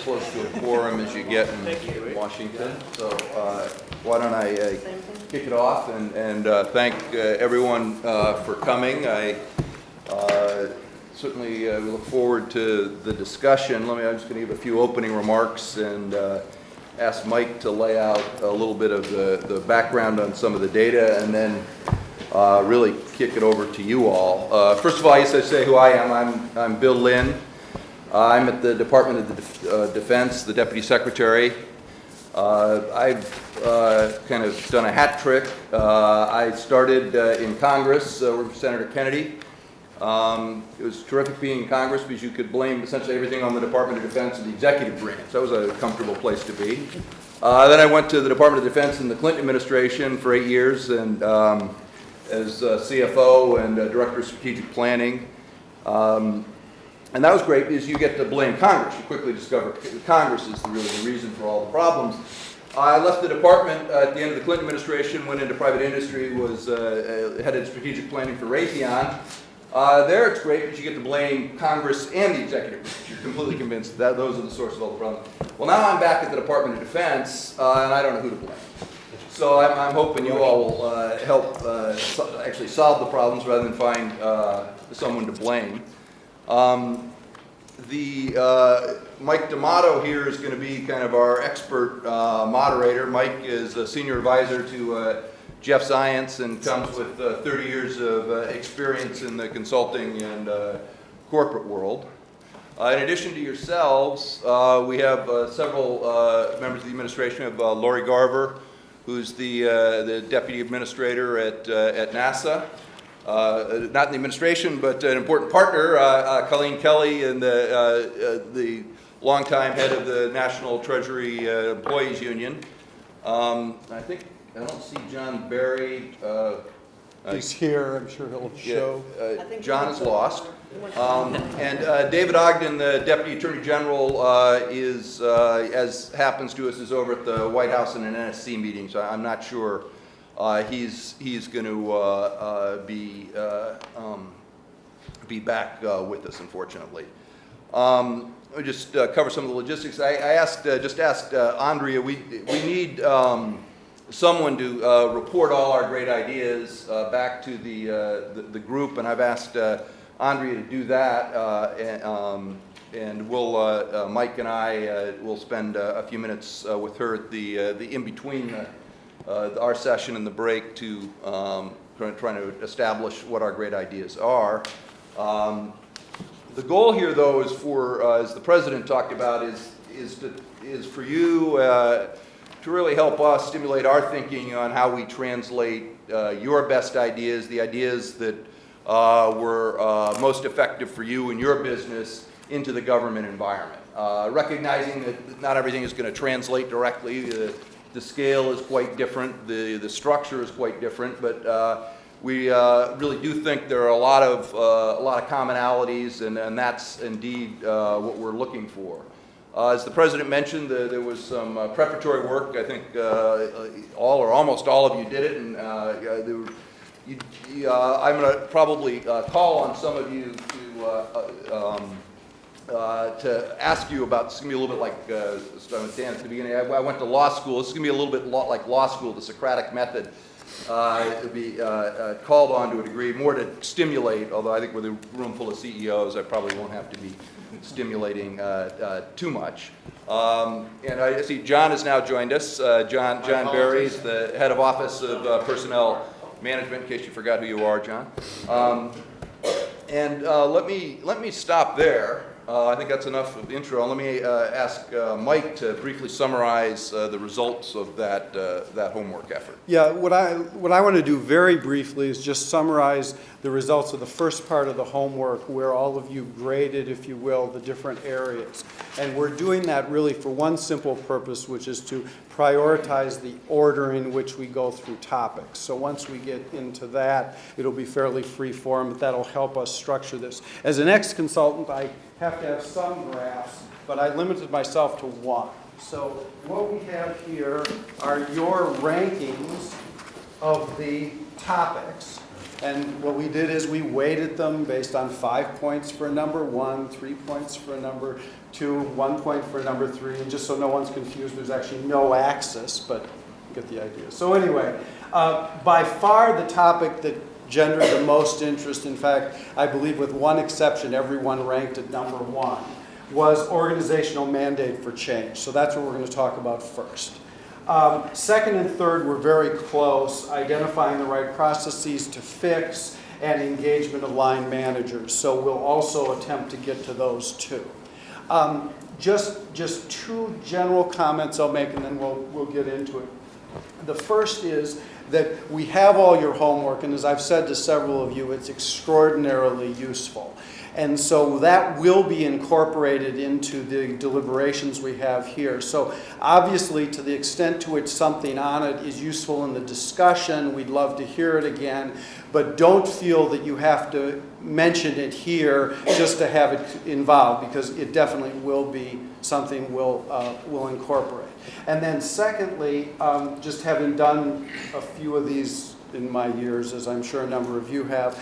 close to a quorum as you get in Washington. So why don't I kick it off and thank everyone for coming. I certainly look forward to the discussion. I'm just going to give a few opening remarks and ask Mike to lay out a little bit of the background on some of the data, and then really kick it over to you all. First of all, I guess I say who I am. I'm Bill Lynn. I'm at the Department of Defense, the Deputy Secretary. I've kind of done a hat trick. I started in Congress with Senator Kennedy. It was terrific being in Congress because you could blame essentially everything on the Department of Defense and the executive branch. That was a comfortable place to be. Then I went to the Department of Defense in the Clinton administration for 8 years, and as CFO and Director of Strategic Planning. And that was great because you get to blame Congress. You quickly discover Congress is really the reason for all the problems. I left the department at the end of the Clinton administration, went into private industry, was headed strategic planning for Raytheon. There it's great because you get to blame Congress and the executive branch. You're completely convinced that those are the source of all the problems. Well, now I'm back at the Department of Defense, and I don't know who to blame. So I'm hoping you all will help actually solve the problems rather than find someone to blame. Mike D'Amato here is going to be kind of our expert moderator. Mike is a senior advisor to Jeff Zients and comes with 30 years of experience in the consulting and corporate world. In addition to yourselves, we have several members of the administration. We have Lori Garver, who's the deputy administrator at NASA. Not in the administration, but an important partner, Colleen Kelly, and the longtime head of the National Treasury Employees Union. I don't see John Barry. He's here. I'm sure he'll show. John is lost. And David Ogden, the Deputy Attorney General, is, as happens to us, is over at the White House in an NSC meeting, so I'm not sure he's going to be back with us, unfortunately. Let me just cover some of the logistics. I just asked Andrea. We need someone to report all our great ideas back to the group, and I've asked Andrea to do that, and we'll Mike and I will spend a few minutes with her at the in between our session and the break to trying to establish what our great ideas are. The goal here, though, is for, as the president talked about, is for you to really help us stimulate our thinking on how we translate your best ideas, the ideas that were most effective for you and your business, into the government environment. Recognizing that not everything is going to translate directly. The scale is quite different. The structure is quite different, but we really do think there are a lot of commonalities, and that's indeed what we're looking for. As the president mentioned, there was some preparatory work. I think all or almost all of you did it, and I'm going to probably call on some of you to ask you about. This is going to be a little bit like Dan at the beginning. I went to law school. This is going to be a little bit like law school, the Socratic method. To be called on to a degree, more to stimulate, although I think with a room full of CEOs, I probably won't have to be stimulating too much. And I see John has now joined us. John Barry is the head of Office of Personnel Management, in case you forgot who you are, John. And let me stop there. I think that's enough of the intro. Let me ask Mike to briefly summarize the results of that homework effort. Yeah, what I want to do very briefly is just summarize the results of the first part of the homework, where all of you graded, if you will, the different areas. And we're doing that really for one simple purpose, which is to prioritize the order in which we go through topics. So once we get into that, it'll be fairly free form, but that'll help us structure this. As an ex-consultant, I have to have some graphs, but I limited myself to one. So what we have here are your rankings of the topics. And what we did is we weighted them based on 5 points for number 1, 3 points for number 2, 1 point for number 3, and just so no one's confused, there's actually no axis, but you get the idea. So anyway, by far the topic that gendered the most interest, in fact, I believe with one exception, everyone ranked at number 1, was organizational mandate for change. So that's what we're going to talk about first. Second and third were very close, identifying the right processes to fix and engagement of line managers. So we'll also attempt to get to those too. Just two general comments I'll make, and then we'll get into it. The first is that we have all your homework, and as I've said to several of you, it's extraordinarily useful. And so that will be incorporated into the deliberations we have here. So obviously, to the extent to which something on it is useful in the discussion, we'd love to hear it again. But don't feel that you have to mention it here just to have it involved, because it definitely will be something we'll incorporate. And then secondly, just having done a few of these in my years, as I'm sure a number of you have,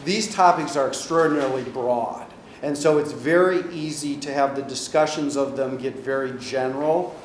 these topics are extraordinarily broad. And so it's very easy to have the discussions of them get very general.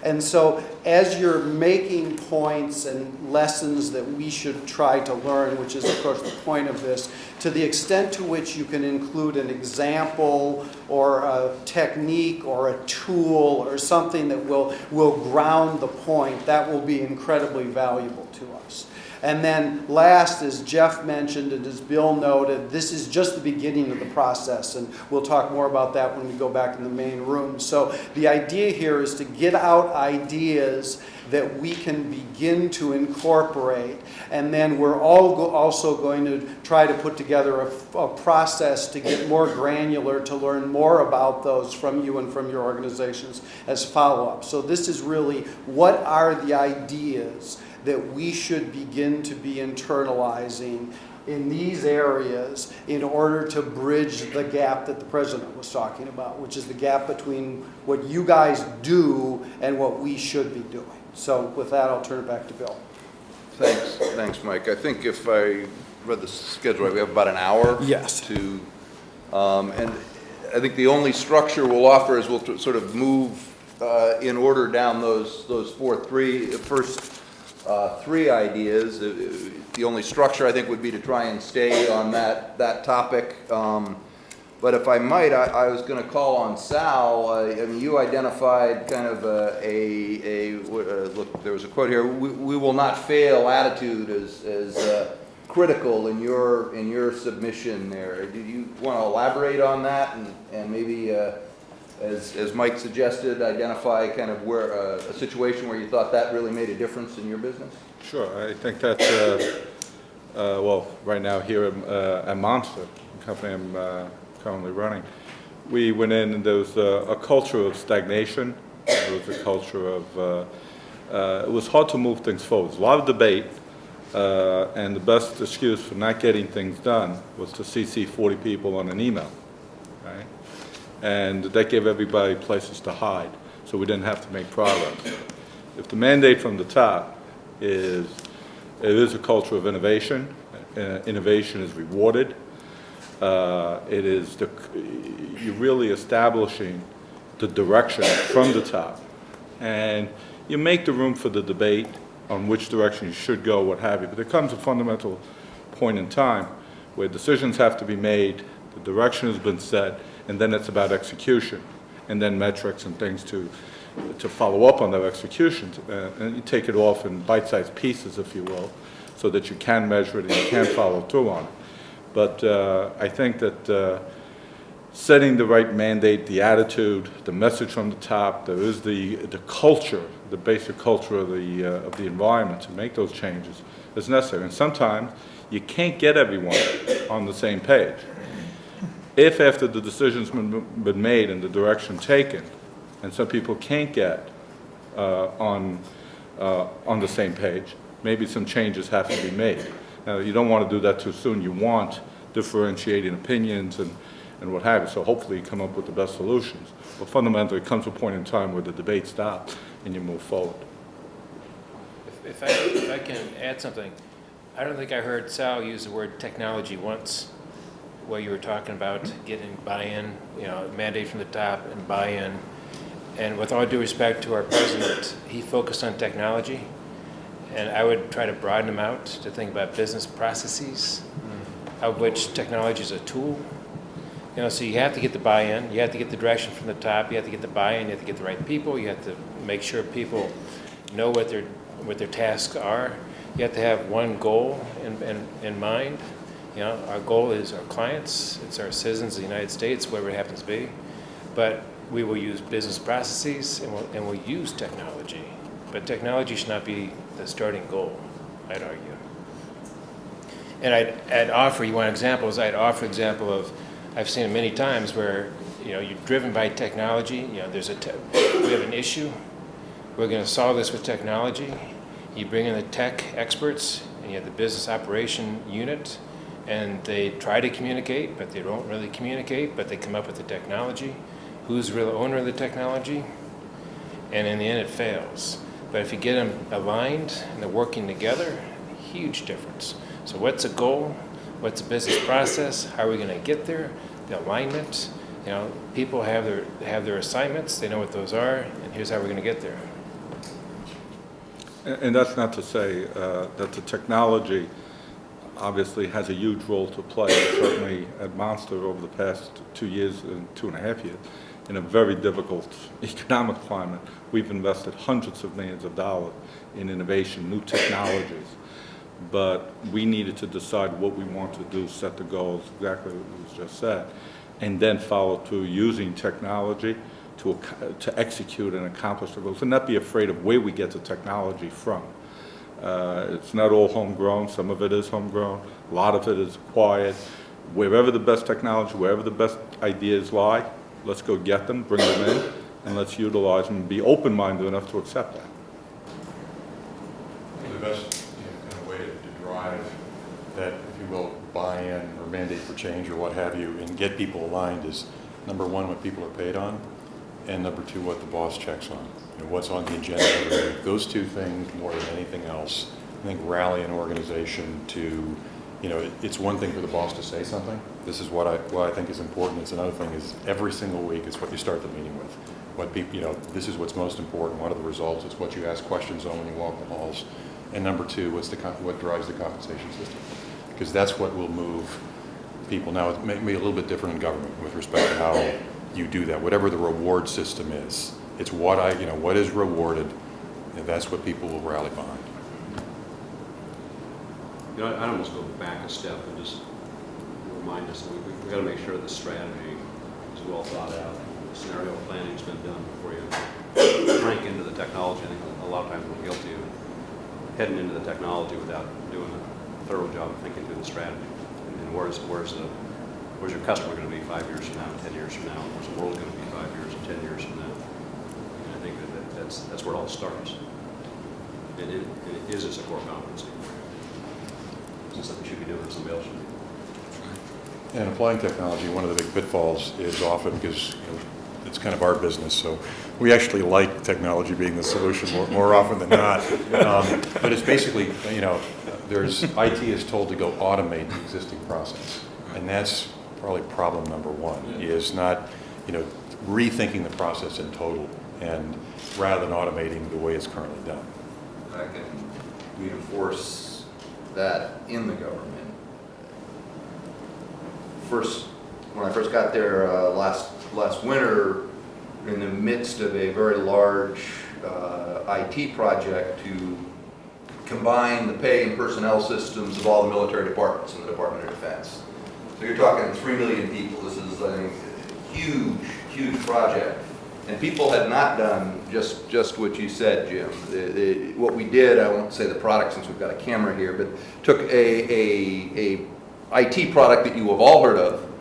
And so as you're making points and lessons that we should try to learn, which is of course the point of this, to the extent to which you can include an example or a technique or a tool or something that will ground the point, that will be incredibly valuable to us. And then last, as Jeff mentioned and as Bill noted, this is just the beginning of the process, and we'll talk more about that when we go back in the main room. So the idea here is to get out ideas that we can begin to incorporate, and then we're also going to try to put together a process to get more granular, to learn more about those from you and from your organizations as follow-up. So this is really, what are the ideas that we should begin to be internalizing in these areas in order to bridge the gap that the president was talking about, which is the gap between what you guys do and what we should be doing. So with that, I'll turn it back to Bill. Thanks, Mike. I think if I read the schedule right, we have about an hour. Yes. To, and I think the only structure we'll offer is we'll sort of move in order down those first three ideas. The only structure I think would be to try and stay on that topic. But if I might, I was going to call on Sal. I mean, you identified kind of look, there was a quote here. We will not fail attitude as critical in your submission there. Do you want to elaborate on that and maybe, as Mike suggested, identify kind of where a situation where you thought that really made a difference in your business? Sure. I think that's, well, right now here at Monster, the company I'm currently running, we went in and there was a culture of stagnation. There was a culture of, it was hard to move things forward. There was a lot of debate, and the best excuse for not getting things done was to CC 40 people on an email, right? And that gave everybody places to hide, so we didn't have to make progress. If the mandate from the top is, it is a culture of innovation, innovation is rewarded, it is you're really establishing the direction from the top, and you make the room for the debate on which direction you should go, what have you, but there comes a fundamental point in time where decisions have to be made, the direction has been set, and then it's about execution, and then metrics and things to follow up on that execution, and you take it off in bite-sized pieces, if you will, so that you can measure it and you can follow through on it. But I think that setting the right mandate, the attitude, the message from the top, there is the culture, the basic culture of the environment to make those changes is necessary. And sometimes you can't get everyone on the same page. If after the decision's been made and the direction taken, and some people can't get on the same page, maybe some changes have to be made. Now, you don't want to do that too soon. You want differentiating opinions and what have you, so hopefully you come up with the best solutions. But fundamentally, it comes to a point in time where the debate stops and you move forward. If I can add something, I don't think I heard Sal use the word technology once, where you were talking about getting buy-in, mandate from the top and buy-in. And with all due respect to our president, he focused on technology, and I would try to broaden him out to think about business processes, of which technology is a tool. So you have to get the buy-in, you have to get the direction from the top, you have to get the buy-in, you have to get the right people, you have to make sure people know what their tasks are. You have to have one goal in mind. Our goal is our clients, it's our citizens of the United States, whatever it happens to be. But we will use business processes and we'll use technology. But technology should not be the starting goal, I'd argue. And I'd offer, you want examples, I'd offer example of, I've seen it many times where, you're driven by technology, we have an issue, we're gonna solve this with technology. You bring in the tech experts and you have the business operation unit, and they try to communicate, but they don't really communicate, but they come up with the technology. Who's the real owner of the technology? And in the end, it fails. But if you get them aligned and they're working together, huge difference. So what's the goal? What's the business process? How are we gonna get there? The alignment. People have their assignments, they know what those are, and here's how we're gonna get there. And that's not to say that the technology obviously has a huge role to play, certainly at Monster over the past 2 years and 2.5 years. In a very difficult economic climate, we've invested hundreds of millions of dollars in innovation, new technologies. But we needed to decide what we want to do, set the goals, exactly what was just said, and then follow through using technology to execute and accomplish the goals, and not be afraid of where we get the technology from. It's not all homegrown. Some of it is homegrown. A lot of it is acquired. Wherever the best technology, wherever the best ideas lie, let's go get them, bring them in, and let's utilize them and be open-minded enough to accept that. I think the best kind of way to drive that, if you will, buy-in or mandate for change or what have you, and get people aligned is, number one, what people are paid on, and number two, what the boss checks on. What's on the agenda every week. Those two things, more than anything else, I think rally an organization to, it's one thing for the boss to say something. This is what I think is important. It's another thing is every single week it's what you start the meeting with. What people, this is what's most important. What are the results? It's what you ask questions on when you walk the halls. And number two, what drives the compensation system? Because that's what will move people. Now, it may be a little bit different in government with respect to how you do that. Whatever the reward system is, it's what what is rewarded, and that's what people will rally behind. I'd almost go back a step and just remind us that we've got to make sure the strategy is well thought out. The scenario planning's been done before you crank into the technology. I think a lot of times we're guilty of heading into the technology without doing a thorough job of thinking through the strategy. And where's your customer going to be 5 years from now, 10 years from now? Where's the world going to be 5 years and 10 years from now? And I think that's where it all starts. And is this a core competency? Is this something you should be doing or somebody else should be? And applying technology, one of the big pitfalls is often because it's kind of our business, so we actually like technology being the solution more often than not. But it's basically, there's IT is told to go automate the existing process, and that's probably problem number one. Is not, rethinking the process in total, and rather than automating the way it's currently done. I can reinforce that in the government. When I first got there last winter, in the midst of a very large IT project to combine the pay and personnel systems of all the military departments in the Department of Defense. So you're talking 3 million people. This is a huge, huge project. And people had not done just what you said, Jim. What we did, I won't say the product since we've got a camera here, but took a IT product that you have all heard of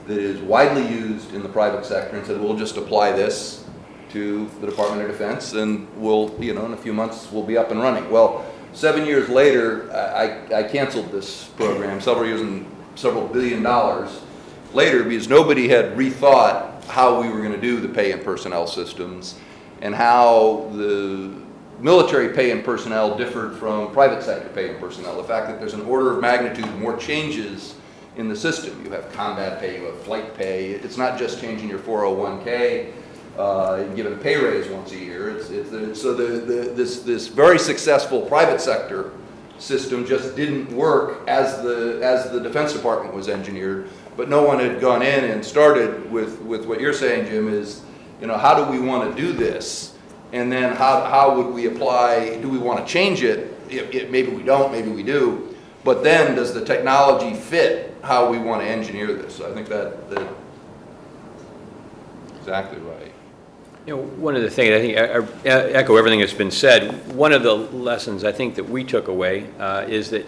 that is widely used in the private sector and said, we'll just apply this to the Department of Defense and we'll, in a few months we'll be up and running. Well, 7 years later, I canceled this program, several billion dollars later, because nobody had rethought how we were going to do the pay and personnel systems and how the military pay and personnel differed from private sector pay and personnel. The fact that there's an order of magnitude more changes in the system. You have combat pay, you have flight pay. It's not just changing your 401k, and giving a pay raise once a year. This very successful private sector system just didn't work as the Defense Department was engineered. But no one had gone in and started with what you're saying, Jim, is, how do we want to do this? And then how would we apply, do we want to change it? Maybe we don't, maybe we do. But then does the technology fit how we want to engineer this? So I think that exactly right. One of the things, I think, I echo everything that's been said. One of the lessons I think that we took away is that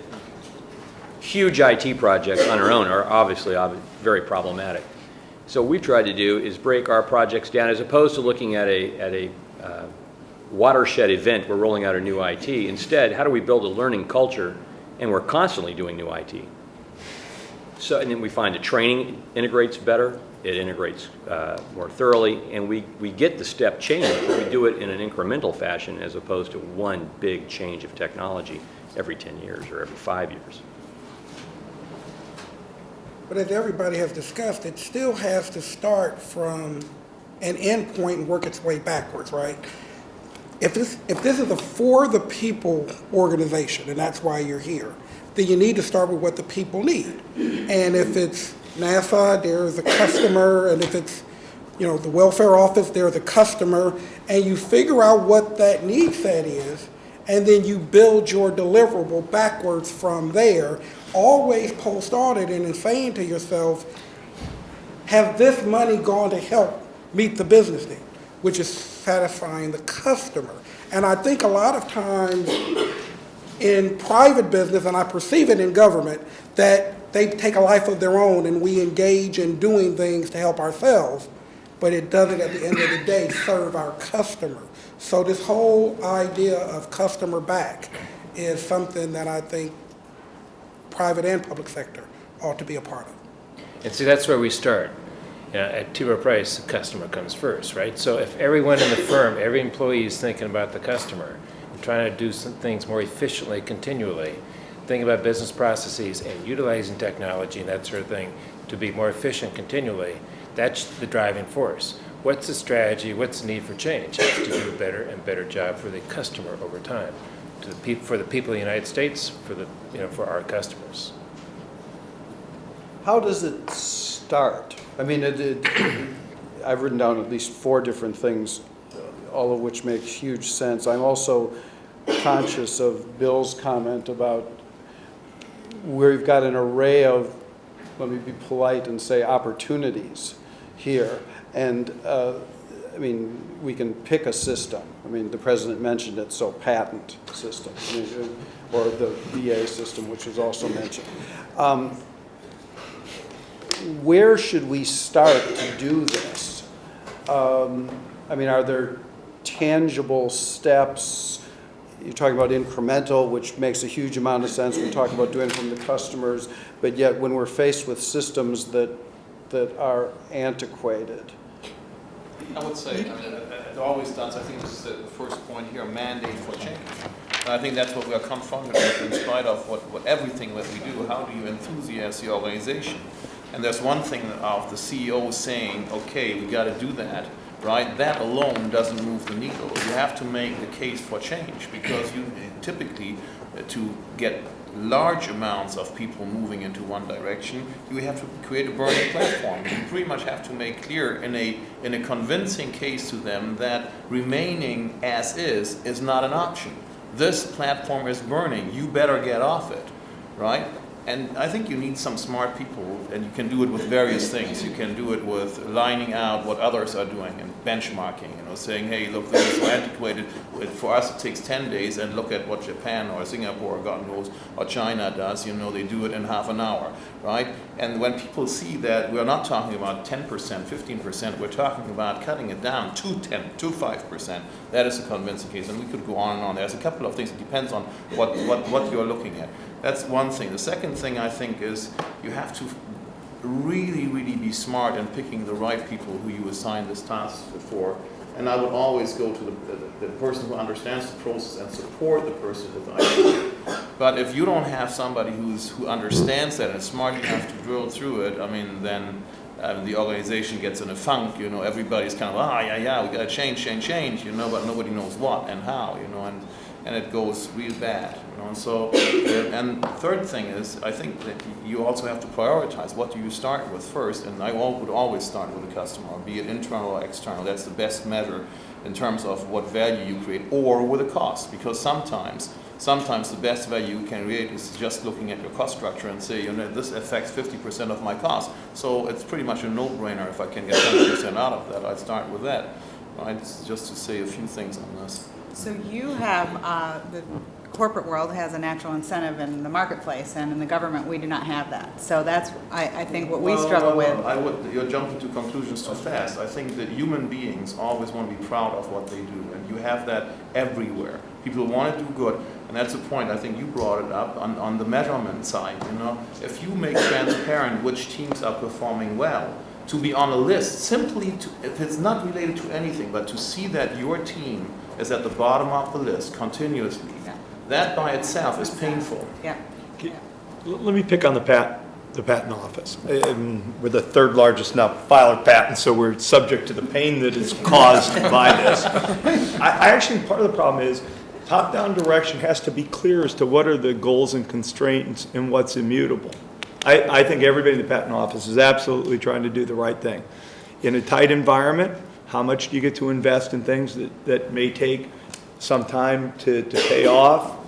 huge IT projects on their own are obviously very problematic. So what we've tried to do is break our projects down, as opposed to looking at a watershed event, we're rolling out a new IT. Instead, how do we build a learning culture? And we're constantly doing new IT. So, and then we find the training integrates better, it integrates more thoroughly, and we get the step change, but we do it in an incremental fashion as opposed to one big change of technology every 10 years or every 5 years. But as everybody has discussed, it still has to start from an end point and work its way backwards, right? If this is a for the people organization, and that's why you're here, then you need to start with what the people need. And if it's NASA, there's a customer, and if it's the welfare office, there's a customer, and you figure out what that need set is, and then you build your deliverable backwards from there, always post-audit and saying to yourself, has this money gone to help meet the business need, which is satisfying the customer. And I think a lot of times in private business, and I perceive it in government, that they take a life of their own and we engage in doing things to help ourselves, but it doesn't at the end of the day serve our customer. So this whole idea of customer back is something that I think private and public sector ought to be a part of. And see, that's where we start. At T. Rowe Price, the customer comes first, right? So if everyone in the firm, every employee is thinking about the customer, and trying to do some things more efficiently, continually, thinking about business processes and utilizing technology and that sort of thing to be more efficient continually, that's the driving force. What's the strategy? What's the need for change? It's to do a better and better job for the customer over time, for the people of the United States, for our customers. How does it start? I mean, I've written down at least 4 different things, all of which make huge sense. I'm also conscious of Bill's comment about where we've got an array of, let me be polite and say, opportunities here. And I mean, we can pick a system. I mean, the president mentioned it, so patent system, or the VA system, which was also mentioned. Where should we start to do this? I mean, are there tangible steps? You're talking about incremental, which makes a huge amount of sense. We talk about doing it from the customers, but yet when we're faced with systems that are antiquated. I would say, it always starts, I think this is the first point here, mandate for change. And I think that's what we are confronted with in spite of what everything that we do. How do you enthusiast the organization? And there's one thing of the CEO saying, okay, we got to do that, right? That alone doesn't move the needle. You have to make the case for change, because you typically, to get large amounts of people moving into one direction, you have to create a burning platform. You pretty much have to make clear in a convincing case to them that remaining as is not an option. This platform is burning. You better get off it, right? And I think you need some smart people, and you can do it with various things. You can do it with lining out what others are doing and benchmarking, saying, hey, look, this is so antiquated. For us, it takes 10 days, and look at what Japan or Singapore, God knows, or China does. They do it in half an hour, right? And when people see that, we're not talking about 10%, 15%, we're talking about cutting it down to 5%. That is a convincing case, and we could go on and on. There's a couple of things. It depends on what you're looking at. That's one thing. The second thing, I think, is you have to really, really be smart in picking the right people who you assign this task for, And I would always go to the person who understands the process and support the person with IT. But if you don't have somebody who understands that and is smart enough to drill through it, I mean, then the organization gets in a funk, you know, everybody's kind of, yeah, we gotta change, you know, but nobody knows what and how, you know, and it goes real bad, you know. And so, and third thing is, I think that you also have to prioritize. What do you start with first? And I would always start with the customer, be it internal or external. That's the best measure in terms of what value you create, or with a cost, because sometimes the best value you can create is just looking at your cost structure and say, you know, this affects 50% of my cost. So it's pretty much a no-brainer. If I can get 10% out of that, I'd start with that. Right? Just to say a few things on this. So you have, the corporate world has a natural incentive in the marketplace, and in the government, we do not have that. So that's, I think, what we struggle with. You're jumping to conclusions too fast. I think that human beings always want to be proud of what they do, and you have that everywhere. People want to do good, and that's the point. I think you brought it up on the measurement side. You know, if you make transparent which teams are performing well, to be on a list, simply to, if it's not related to anything, but to see that your team is at the bottom of the list continuously, Yeah. that by itself is painful. Yeah. Let me pick on the patent office. We're the third largest now filer patents, so we're subject to the pain that is caused by this. I actually, part of the problem is top-down direction has to be clear as to what are the goals and constraints and what's immutable. I think everybody in the patent office is absolutely trying to do the right thing. In a tight environment, how much do you get to invest in things that may take some time to pay off?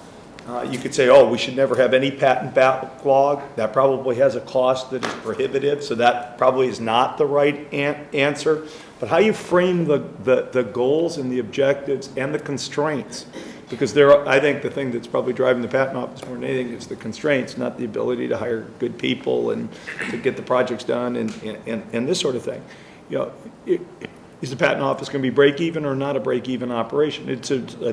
You could say, oh, we should never have any patent backlog. That probably has a cost that is prohibitive, so that probably is not the right answer. But how you frame the goals and the objectives and the constraints, because I think the thing that's probably driving the patent office more than anything is the constraints, not the ability to hire good people and to get the projects done and this sort of thing. You know, is the patent office going to be break-even or not a break-even operation? I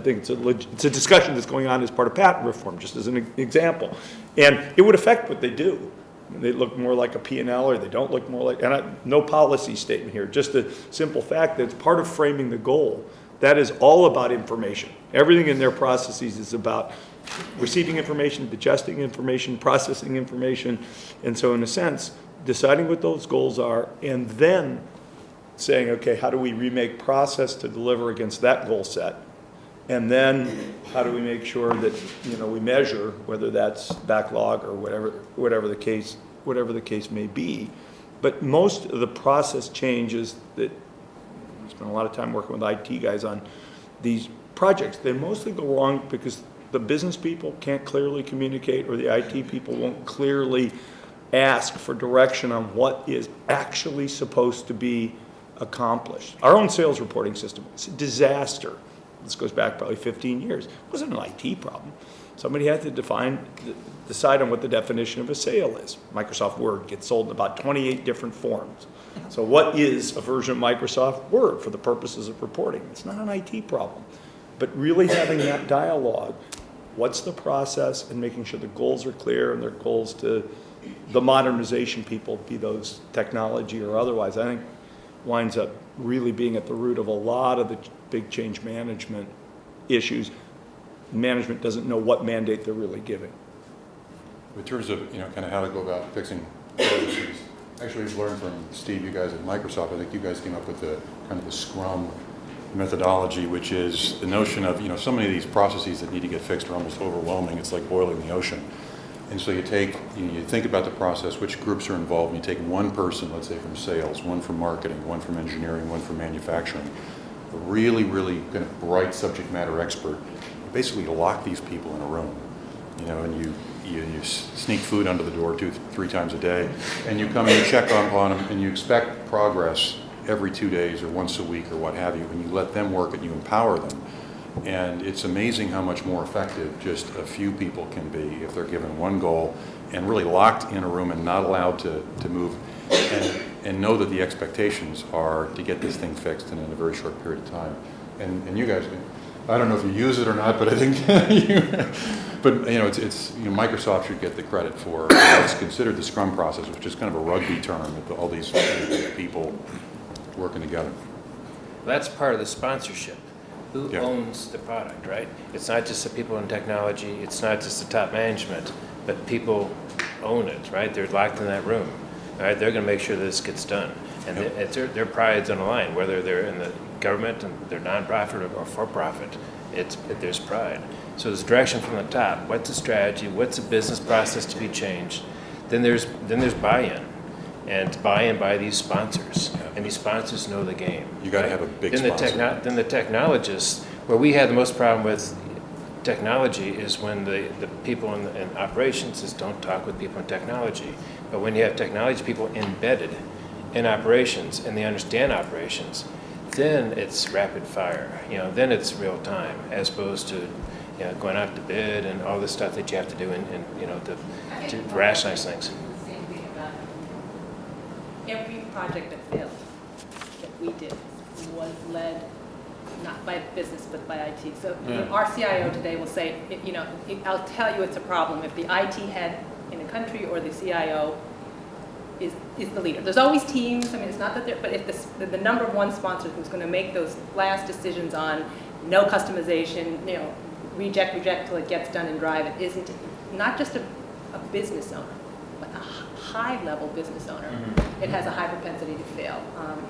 think it's a discussion that's going on as part of patent reform, just as an example. And it would affect what they do. They look more like a P&L or they don't look more like, no policy statement here, just a simple fact that it's part of framing the goal. That is all about information. Everything in their processes is about receiving information, digesting information, processing information. And so in a sense, deciding what those goals are and then saying, okay, how do we remake process to deliver against that goal set? And then how do we make sure that, you know, we measure whether that's backlog or whatever the case may be. But most of the process changes that I spent a lot of time working with IT guys on these projects. They mostly go wrong because the business people can't clearly communicate or the IT people won't clearly ask for direction on what is actually supposed to be accomplished. Our own sales reporting system, it's a disaster. This goes back probably 15 years. It wasn't an IT problem. Somebody had to decide on what the definition of a sale is. Microsoft Word gets sold in about 28 different forms. So what is a version of Microsoft Word for the purposes of reporting? It's not an IT problem. But really having that dialogue, what's the process, and making sure the goals are clear and their goals to the modernization people, be those technology or otherwise, I think winds up really being at the root of a lot of the big change management issues. Management doesn't know what mandate they're really giving. In terms of, you know, kind of how to go about fixing processes, actually we've learned from Steve, you guys at Microsoft, I think you guys came up with the kind of the Scrum methodology, which is the notion of, you know, so many of these processes that need to get fixed are almost overwhelming. It's like boiling the ocean. And so you think about the process, which groups are involved, and you take one person, let's say from sales, one from marketing, one from engineering, one from manufacturing, a really, really kind of bright subject matter expert. You basically lock these people in a room, you know, and you sneak food under the door 2-3 times a day, and you come and you check on them, and you expect progress every 2 days or once a week or what have you, and you let them work and you empower them. And it's amazing how much more effective just a few people can be if they're given one goal and really locked in a room and not allowed to move, and know that the expectations are to get this thing fixed in a very short period of time. And you guys, I don't know if you use it or not, but I think but you know, it's you know, Microsoft should get the credit for what's considered the Scrum process, which is kind of a rugby term with all these people working together. That's part of the sponsorship. Who Yeah. owns the product, right? It's not just the people in technology, it's not just the top management, but people own it, right? They're locked in that room, right? They're gonna make sure this gets done. And it's their pride's on the line, whether they're in the government and they're nonprofit or for-profit, there's pride. So there's direction from the top. What's the strategy? What's the business process to be changed? Then there's buy-in, and buy-in by these sponsors, and these sponsors know the game. You gotta right? have a big Then sponsor. Then the technologists, where we have the most problem with technology is when the people in operations just don't talk with people in technology. But when you have technology people embedded in operations and they understand operations, then it's rapid fire. Then it's real time, as opposed to going out to bid and all the stuff that you have to do to rationalize things. The same thing about every project that failed that we did was led not by business but by IT. So our CIO today will say, I'll tell you it's a problem if the IT head in a country or the CIO is the leader. There's always teams. I mean, it's not that but if the number one sponsor who's going to make those last decisions on no customization, reject till it gets done and drive it, isn't not just a business owner, but a high-level business owner. Mm-hmm. It has a high propensity to fail.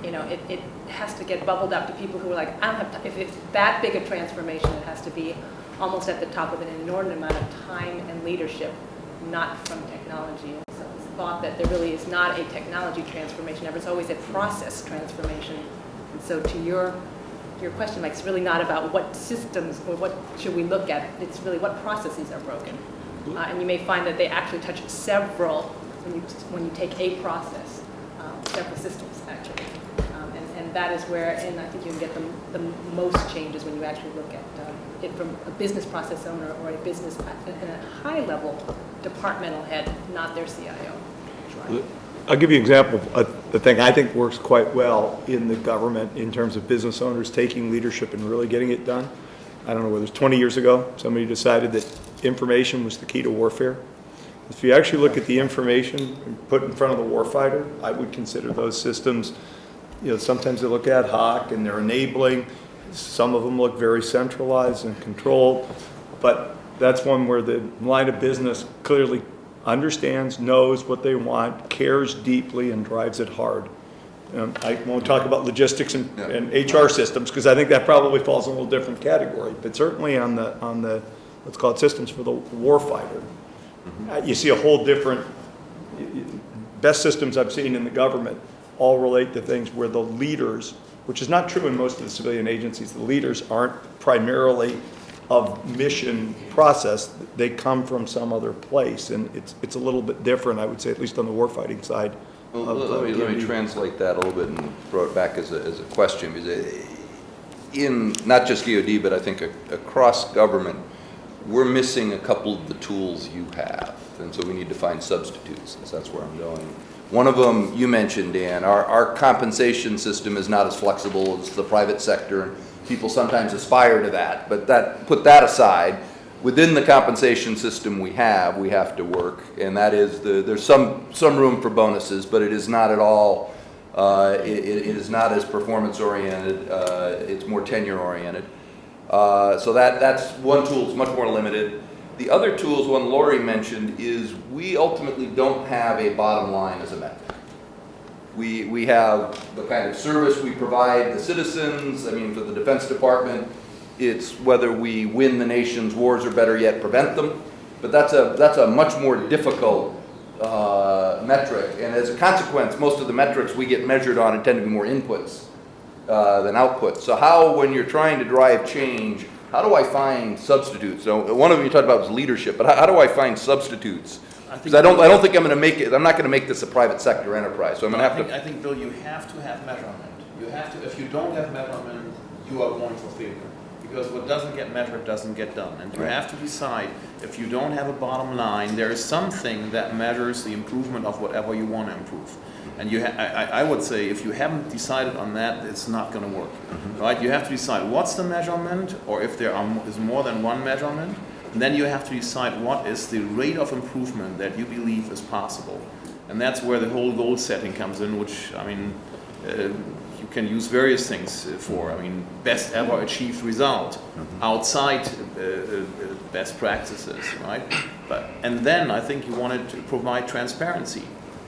It has to get bubbled up to people who are like, I don't have time. If it's that big a transformation, it has to be almost at the top of an inordinate amount of time and leadership, not from technology. And so it's thought that there really is not a technology transformation ever. It's always a process transformation. And so to your question, like, it's really not about what systems or what should we look at. It's really what processes are broken. And you may find that they actually touch several, when you take a process, several systems actually. And that is where, and I think you can get the most changes when you actually look at it from a business process owner or a business, and a high level departmental head, not their CIO. I'll give you an example of the thing I think works quite well in the government in terms of business owners taking leadership and really getting it done. I don't know whether it's 20 years ago, somebody decided that information was the key to warfare. If you actually look at the information put in front of the warfighter, I would consider those systems, sometimes they look ad hoc and they're enabling. Some of them look very centralized and controlled, but that's one where the line of business clearly understands, knows what they want, cares deeply, and drives it hard. I won't talk about logistics and HR systems, because I think that probably falls in a little different category, but certainly on the let's call it systems for the warfighter, you see a whole different, best systems I've seen in the government all relate to things where the leaders, which is not true in most of the civilian agencies, the leaders aren't primarily of mission process, they come from some other place, and it's a little bit different, I would say, at least on the warfighting side. Well, let me translate that a little bit and throw it back as a question, because in not just DoD, but I think across government, we're missing a couple of the tools you have, and so we need to find substitutes. That's where I'm going. One of them you mentioned, Dan. Our compensation system is not as flexible as the private sector. People sometimes aspire to that, but put that aside. Within the compensation system we have to work, and that is there's some room for bonuses, but it is not at all. It is not as performance oriented. It's more tenure oriented. So that's one tool. It's much more limited. The other tools, one Lori mentioned, is we ultimately don't have a bottom line as a metric. We have the kind of service we provide the citizens. I mean, for the Defense Department, it's whether we win the nation's wars or, better yet, prevent them. But that's a much more difficult metric. And as a consequence, most of the metrics we get measured on tend to be more inputs than outputs. So how, when you're trying to drive change, how do I find substitutes? So one of them you talked about was leadership, but how do I find substitutes? Because I don't think I'm going to make it. I'm not going to make this a private sector enterprise. So I'm going to have to. I think, Bill, you have to have measurement. You have to. If you don't have measurement, you are going for failure. Because what doesn't get measured doesn't get done. And you have to decide, if you don't have a bottom line, there is something that measures the improvement of whatever you want to improve. And I would say, if you haven't decided on that, it's not going to work. Right? You have to decide what's the measurement, or if there is more than one measurement. And then you have to decide what is the rate of improvement that you believe is possible. And that's where the whole goal setting comes in, which, I mean, you can use various things for. I mean, best ever achieved result outside best practices, right? And then I think you wanted to provide transparency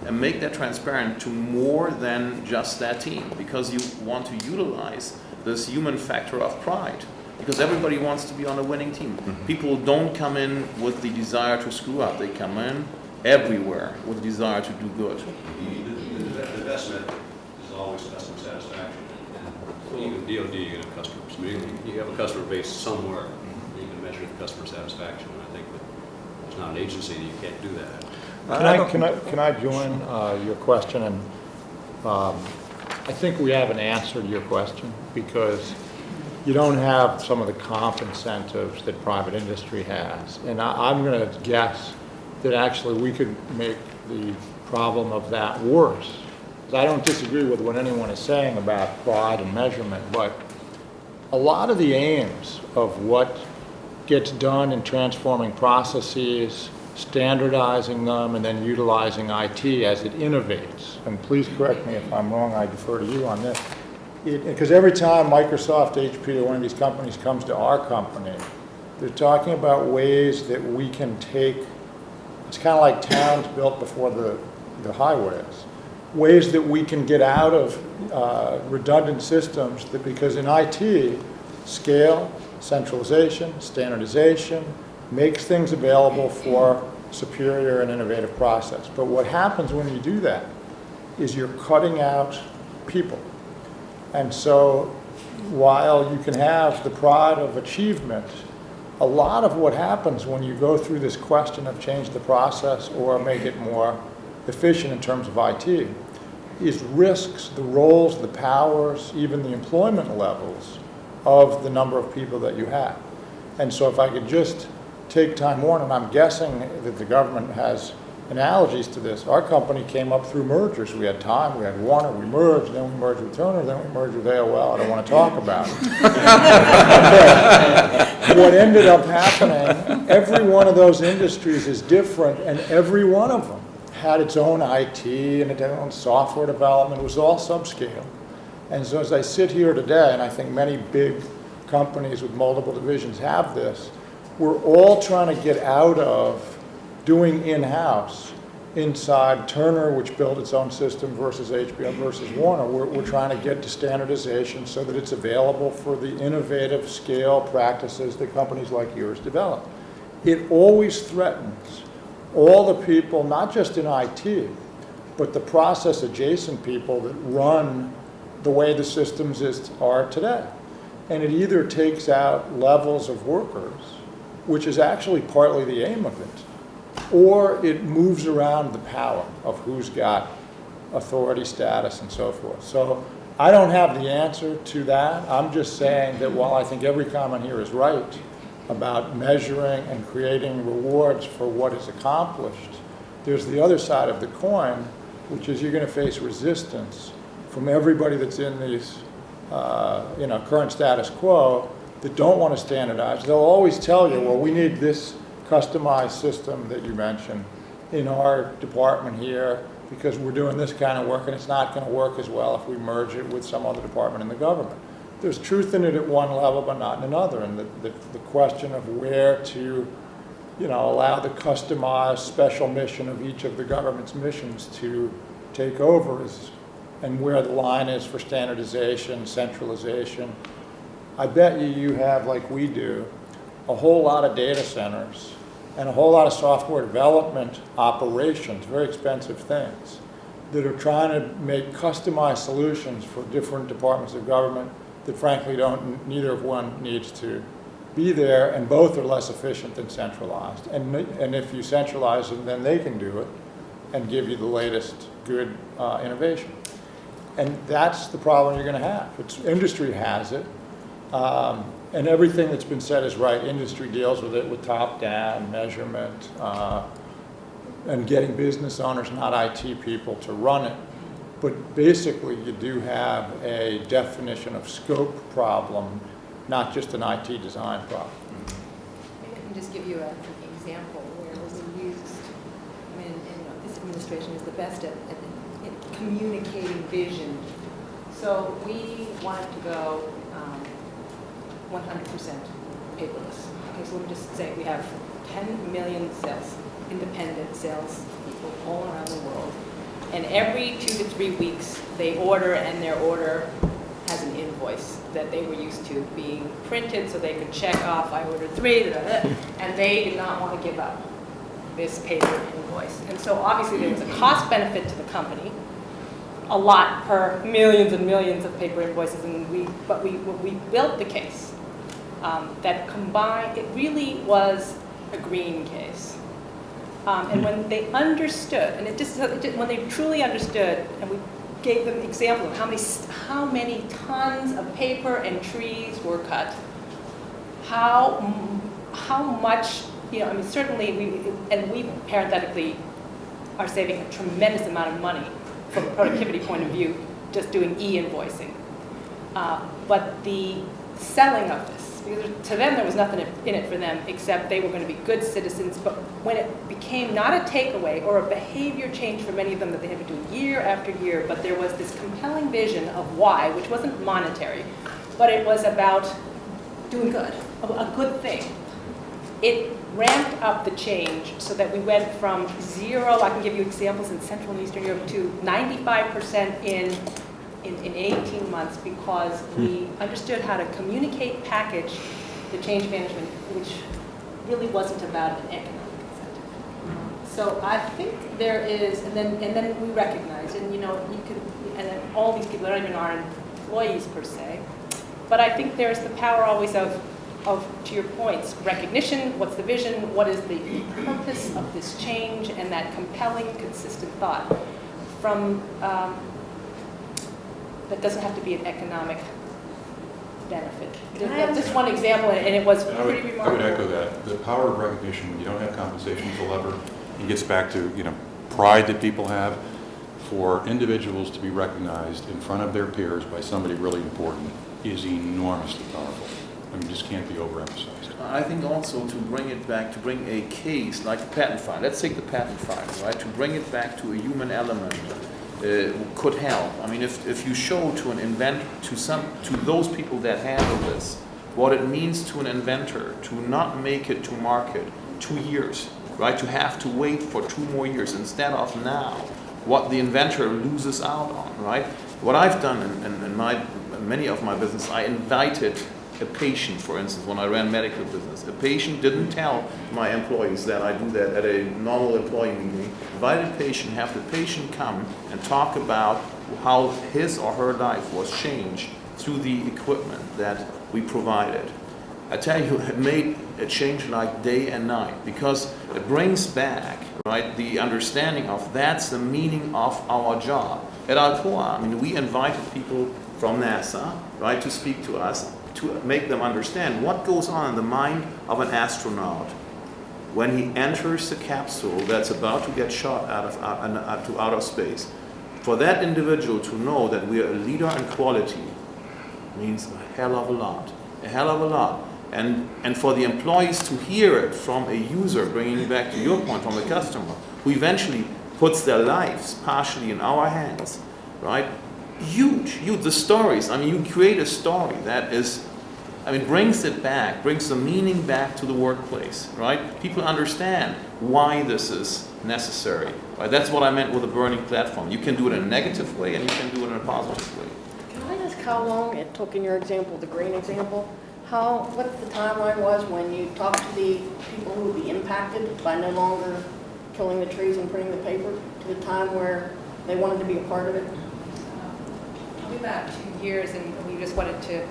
and make that transparent to more than just that team, because you want to utilize this human factor of pride, because everybody wants to be on a winning team. People don't come in with the desire to screw up. They come in everywhere with the desire to do good. The best metric is always customer satisfaction. And even DoD, you have customers. I mean, you have a customer base somewhere, you can measure the customer satisfaction. And I think that there's not an agency that you can't do that. Can I join your question? And I think we have an answer to your question, because you don't have some of the comp incentives that private industry has. And I'm going to guess that actually we could make the problem of that worse. I don't disagree with what anyone is saying about pride and measurement, but a lot of the aims of what gets done in transforming processes, standardizing them, and then utilizing IT as it innovates, and please correct me if I'm wrong, I defer to you on this, because every time Microsoft, HP, or one of these companies comes to our company, they're talking about ways that we can take, it's kind of like towns built before the highways, ways that we can get out of redundant systems, that because in IT, scale, centralization, standardization makes things available for superior and innovative process. But what happens when you do that is you're cutting out people. And so while you can have the pride of achievement, a lot of what happens when you go through this question of change the process or make it more efficient in terms of IT is risks the roles, the powers, even the employment levels of the number of people that you have. And so if I could just take Time Warner, and I'm guessing that the government has analogies to this. Our company came up through mergers. We had Time, we had Warner, we merged, then we merged with Turner, then we merged with AOL. I don't want to talk about it. What ended up happening, every one of those industries is different, and every one of them had its own IT and its own software development. It was all subscale. And so as I sit here today, and I think many big companies with multiple divisions have this, we're all trying to get out of doing in-house inside Turner, which built its own system, versus HBO versus Warner. We're trying to get to standardization so that it's available for the innovative scale practices that companies like yours develop. It always threatens all the people, not just in IT, but the process adjacent people that run the way the systems are today. And it either takes out levels of workers, which is actually partly the aim of it, or it moves around the power of who's got authority status and so forth. So I don't have the answer to that. I'm just saying that while I think every comment here is right about measuring and creating rewards for what is accomplished, there's the other side of the coin, which is you're going to face resistance from everybody that's in these current status quo that don't want to standardize. They'll always tell you, well, we need this customized system that you mentioned in our department here because we're doing this kind of work and it's not going to work as well if we merge it with some other department in the government. There's truth in it at one level but not in another, and the question of where to allow the customized special mission of each of the government's missions to take over and where the line is for standardization, centralization. I bet you have, like we do, a whole lot of data centers and a whole lot of software development operations, very expensive things, that are trying to make customized solutions for different departments of government that frankly neither of one needs to be there, and both are less efficient than centralized. And if you centralize them, then they can do it and give you the latest good innovation. And that's the problem you're going to have. Industry has it. And everything that's been said is right. Industry deals with it with top-down measurement and getting business owners, not IT people, to run it. But basically, you do have a definition of scope problem, not just an IT design problem. Maybe I can just give you an example where we used, this administration is the best at communicating vision So we wanted to go 100% paperless. Okay, so let me just say we have 10 million independent sales people all around the world. And every 2 to 3 weeks, they order, and their order has an invoice that they were used to being printed so they could check off, I ordered 3, and they did not want to give up this paper invoice. And so obviously there was a cost benefit to the company, a lot per millions and millions of paper invoices, and we built the case that combined, it really was a green case. And when they understood, and when they truly understood, and we gave them examples of how many tons of paper and trees were cut, how much, certainly we parenthetically are saving a tremendous amount of money from a productivity point of view, just doing e-invoicing. But the selling of this, because to them there was nothing in it for them except they were going to be good citizens, but when it became not a takeaway or a behavior change for many of them that they had to do year after year, but there was this compelling vision of why, which wasn't monetary, but it was about doing good, a good thing. It ramped up the change so that we went from 0, I can give you examples in Central and Eastern Europe, to 95% in 18 months, because we understood how to communicate, package the change management, which really wasn't about an economic incentive. So I think there is, and then we recognize, and and then all these people that aren't even our employees per se, but I think there's the power always of to your points, recognition, what's the vision, what is the purpose of this change, and that compelling, consistent thought from that doesn't have to be an economic benefit. Just one example, and it was pretty remarkable. I would echo that. The power of recognition, when you don't have compensation as a lever, it gets back to pride that people have. For individuals to be recognized in front of their peers by somebody really important is enormously powerful. I mean, just can't be overemphasized. I think also to bring it back, to bring a case like the patent file. Let's take the patent file, right? To bring it back to a human element could help. I mean, if you show to an inventor, to those people that handle this, what it means to an inventor to not make it to market 2 years, right? To have to wait for 2 more years instead of now, what the inventor loses out on, right? What I've done in many of my business, I invited a patient, for instance, when I ran medical business. A patient didn't tell my employees that I do that at a normal employee meeting. Invited a patient, have the patient come and talk about how his or her life was changed through the equipment that we provided. I tell you, it made a change like day and night, because it brings back, right, the understanding of that's the meaning of our job. At Alcoa, I mean, we invited people from NASA, right, to speak to us, to make them understand what goes on in the mind of an astronaut when he enters the capsule that's about to get shot to outer space. For that individual to know that we are a leader in quality means a hell of a lot, a hell of a lot. And for the employees to hear it from a user, bringing it back to your point, from a customer, who eventually puts their lives partially in our hands, right? Huge. The stories, I mean, you create a story that is, I mean, brings it back, brings the meaning back to the workplace, right? People understand why this is necessary, right? That's what I meant with a burning platform. You can do it in a negative way, and you can do it in a positive way. Can I ask how long it took in your example, the green example, what the timeline was when you talked to the people who would be impacted by no longer killing the trees and printing the paper, to the time where they wanted to be a part of it? Probably about 2 years, and we just wanted to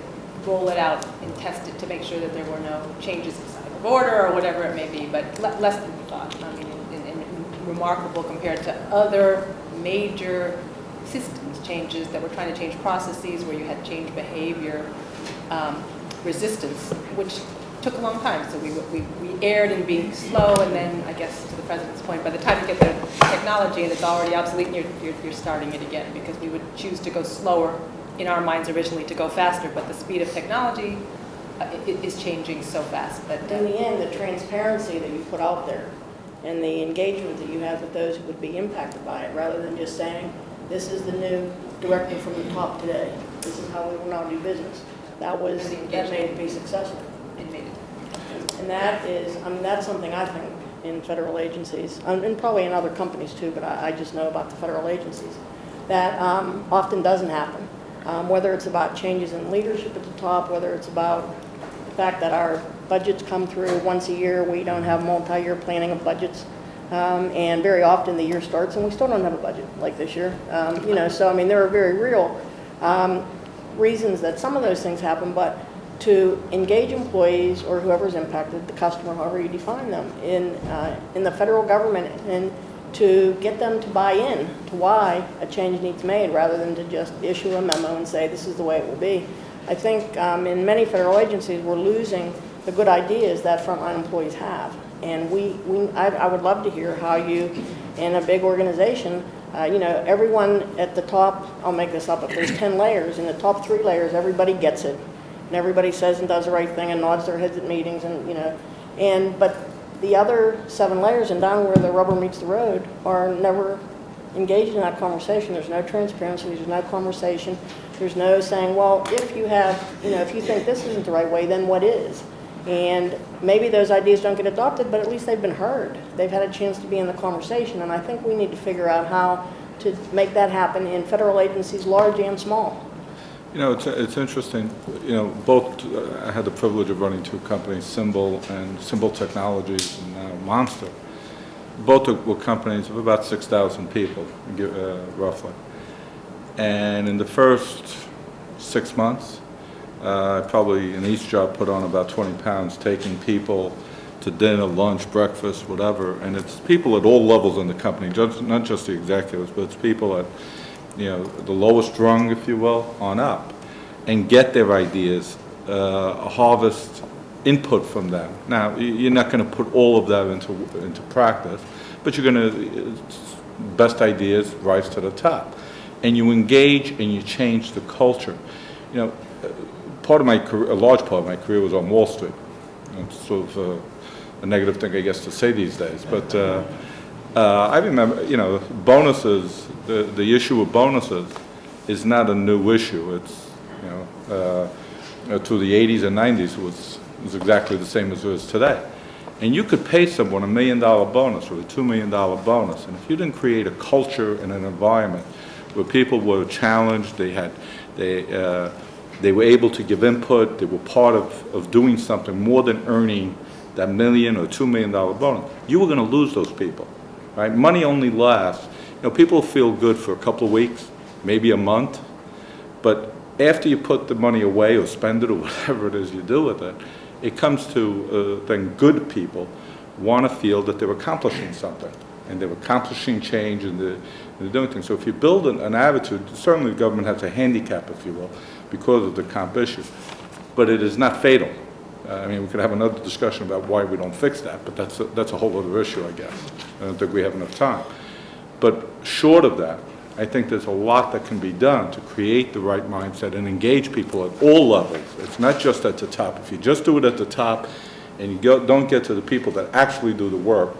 roll it out and test it to make sure that there were no changes inside of order or whatever it may be, but less than we thought. I mean, and remarkable compared to other major systems changes that were trying to change processes where you had change behavior, resistance, which took a long time. So we erred in being slow, and then, I guess, to the President's point, by the time you get the technology and it's already obsolete, and you're starting it again, because we would choose to go slower in our minds originally to go faster, but the speed of technology is changing so fast. That in the end, the transparency that you put out there and the engagement that you have with those who would be impacted by it, rather than just saying, this is the new directly from the top today. This is how we will now do business. That made it be successful. And that is, I mean, that's something I think in federal agencies, and probably in other companies too, but I just know about the federal agencies, that often doesn't happen. Whether it's about changes in leadership at the top, whether it's about the fact that our budgets come through once a year, we don't have multi-year planning of budgets. And very often the year starts and we still don't have a budget like this year. You know, so I mean, there are very real reasons that some of those things happen, but to engage employees or whoever's impacted, the customer, however you define them, in the federal government, and to get them to buy in to why a change needs made rather than to just issue a memo and say this is the way it will be. I think in many federal agencies we're losing the good ideas that frontline employees have. And I would love to hear how you, in a big organization, you know, everyone at the top, I'll make this up, if there's 10 layers, in the top 3 layers, everybody gets it. And everybody says and does the right thing and nods their heads at meetings, and, you know, but the other 7 layers and down where the rubber meets the road are never engaged in that conversation. There's no transparency, there's no conversation, there's no saying, well, if you have, you know, if you think this isn't the right way, then what is? And maybe those ideas don't get adopted, but at least they've been heard. They've had a chance to be in the conversation, and I think we need to figure out how to make that happen in federal agencies, large and small. You know, it's interesting. You know, both I had the privilege of running 2 companies, Symbol and Symbol Technologies, and now Monster. Both were companies of about 6,000 people, roughly. And in the first 6 months, probably in each job put on about 20 pounds, taking people to dinner, lunch, breakfast, whatever. And it's people at all levels in the company, not just the executives, but it's people at, you know, the lowest rung, if you will, on up, and get their ideas, harvest input from them. Now, you're not going to put all of that into practice, but you're going to, best ideas rise to the top. And you engage and you change the culture. You know, part of my career, a large part of my career was on Wall Street. It's sort of a negative thing, I guess, to say these days. But I remember, you know, bonuses, the issue of bonuses is not a new issue. It's, you know, through the 80s and 90s was exactly the same as it is today. And you could pay someone $1 million bonus or a $2 million bonus, and if you didn't create a culture and an environment where people were challenged, they were able to give input, they were part of doing something more than earning that $1 million or $2 million bonus, you were going to lose those people, right? Money only lasts. You know, people feel good for a couple of weeks, maybe a month, but after you put the money away or spend it or whatever it is you do with it, it comes to then good people want to feel that they're accomplishing something, and they're accomplishing change, and they're doing things. So if you build an attitude, certainly the government has a handicap, if you will, because of the comp issue, but it is not fatal. I mean, we could have another discussion about why we don't fix that, but that's a whole other issue, I guess. I don't think we have enough time. But short of that, I think there's a lot that can be done to create the right mindset and engage people at all levels. It's not just at the top. If you just do it at the top and you don't get to the people that actually do the work,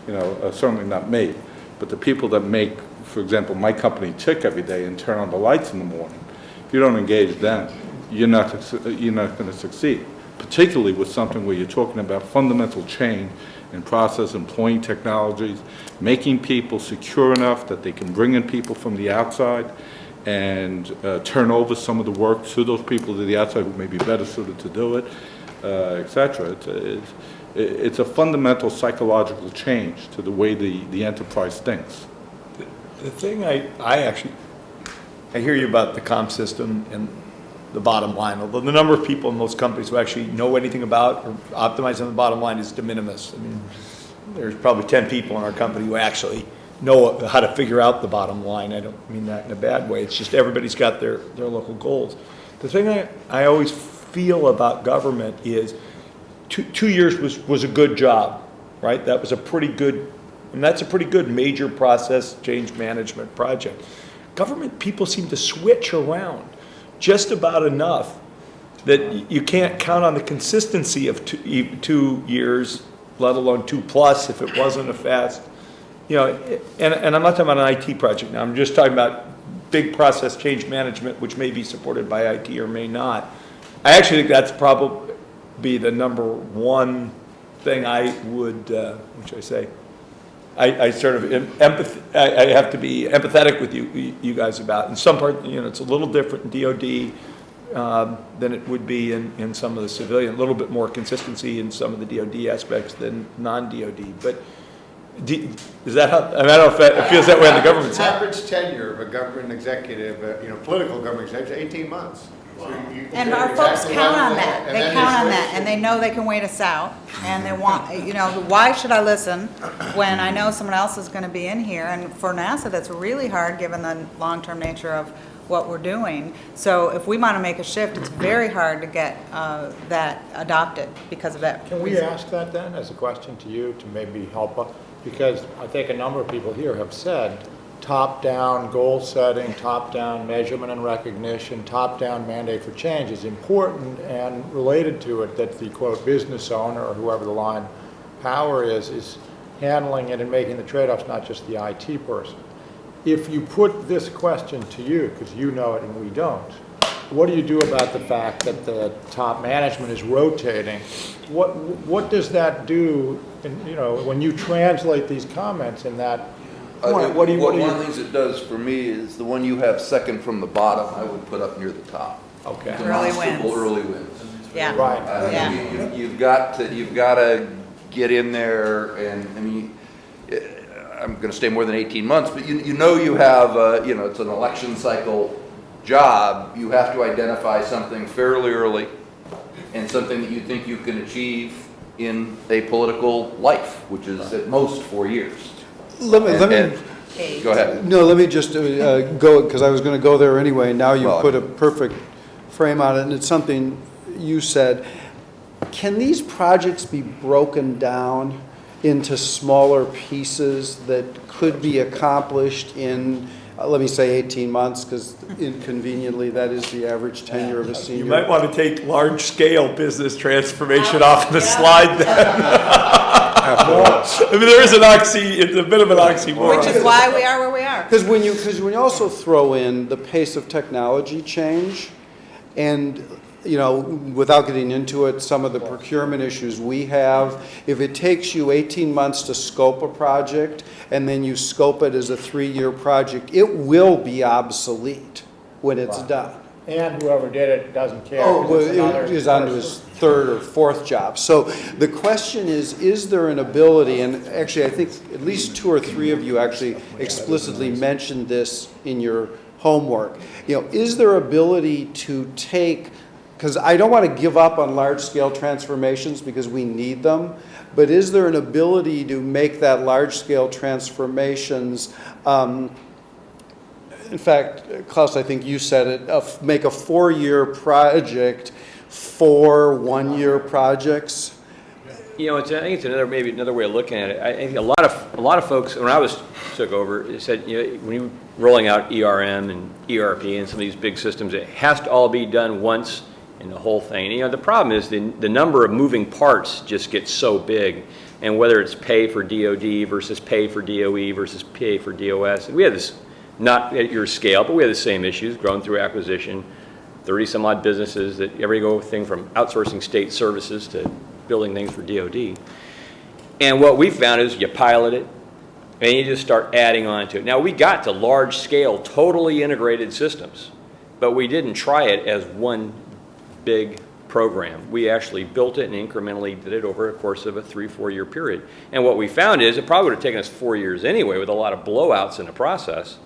you know, certainly not me, but the people that make, for example, my company tick every day and turn on the lights in the morning. If you don't engage them, you're not going to succeed, particularly with something where you're talking about fundamental change in process, employing technologies, making people secure enough that they can bring in people from the outside and turn over some of the work to those people to the outside who may be better suited to do it, et cetera. It's a fundamental psychological change to the way the enterprise thinks. The thing I hear you about the comp system and the bottom line, although the number of people in most companies who actually know anything about or optimize on the bottom line is de minimis. I mean, there's probably 10 people in our company who actually know how to figure out the bottom line. I don't mean that in a bad way. It's just everybody's got their local goals. The thing I always feel about government is 2 years was a good job, right? That was a pretty good, and that's a pretty good major process change management project. Government people seem to switch around just about enough that you can't count on the consistency of 2 years, let alone 2+ if it wasn't a fast, you know, and I'm not talking about an IT project now, I'm just talking about big process change management, which may be supported by IT or may not. I actually think that's probably be the number one thing I would, what should I say? I sort of I have to be empathetic with you guys about. In some part, it's a little different in DoD than it would be in some of the civilian. A little bit more consistency in some of the DoD aspects than non-DoD. But is that how? I mean, I don't know if it feels that way on the government side. Average tenure of a government executive, political government executive, is 18 months. So And our folks count on that. They count on that, and they know they can wait us out, and they want, why should I listen when I know someone else is gonna be in here? And for NASA, that's really hard, given the long-term nature of what we're doing. So if we wanna make a shift, it's very hard to get that adopted because of that. Can we ask that then as a question to you to maybe help us? Because I think a number of people here have said top-down goal setting, top-down measurement and recognition, top-down mandate for change is important, and related to it that the quote business owner or whoever the line power is handling it and making the trade-offs, not just the IT person. If you put this question to you, because you know it and we don't, what do you do about the fact that the top management is rotating? What does that do, when you translate these comments in that point? One of the things it does for me is the one you have second from the bottom, I would put up near the top. Okay. Early wins. Yeah. Right. Yeah. You've got to get in there, and I mean, I'm going to stay more than 18 months, but you have it's an election cycle job. You have to identify something fairly early, and something that you think you can achieve in a political life, which is at most 4 years. Let me go ahead. No, let me just go, because I was going to go there anyway. Now you put a perfect frame on it, and it's something you said. Can these projects be broken down into smaller pieces that could be accomplished in, let me say 18 months, because inconveniently that is the average tenure of a senior. You might want to take large-scale business transformation off the slide then. I mean, there is it's a bit of an oxymoron. Which is why we are where we are. Because when you also throw in the pace of technology change, and without getting into it, some of the procurement issues we have, if it takes you 18 months to scope a project and then you scope it as a 3-year project, it will be obsolete when it's done. And whoever did it doesn't care. Oh, well, he's on to his 3rd or 4th job. So the question is there an ability, and actually I think at least 2 or 3 of you actually explicitly mentioned this in your homework. Is there ability to take, because I don't want to give up on large-scale transformations because we need them, but is there an ability to make that large-scale transformations, in fact, Klaus, I think you said it, make a 4-year project 4 1-year projects? I think it's maybe another way of looking at it. I think a lot of folks, when I took over, said, when you're rolling out ERM and ERP and some of these big systems, it has to all be done once in the whole thing. The problem is the number of moving parts just gets so big, and whether it's pay for DoD versus pay for DOE versus pay for DOS. We have this, not at your scale, but we have the same issues, grown through acquisition, 30 some odd businesses that everything from outsourcing state services to building things for DoD. And what we found is you pilot it and you just start adding on to it. Now we got to large scale, totally integrated systems, but we didn't try it as one big program. We actually built it and incrementally did it over a course of a 3-4 year period. And what we found is it probably would have taken us 4 years anyway with a lot of blowouts in the process,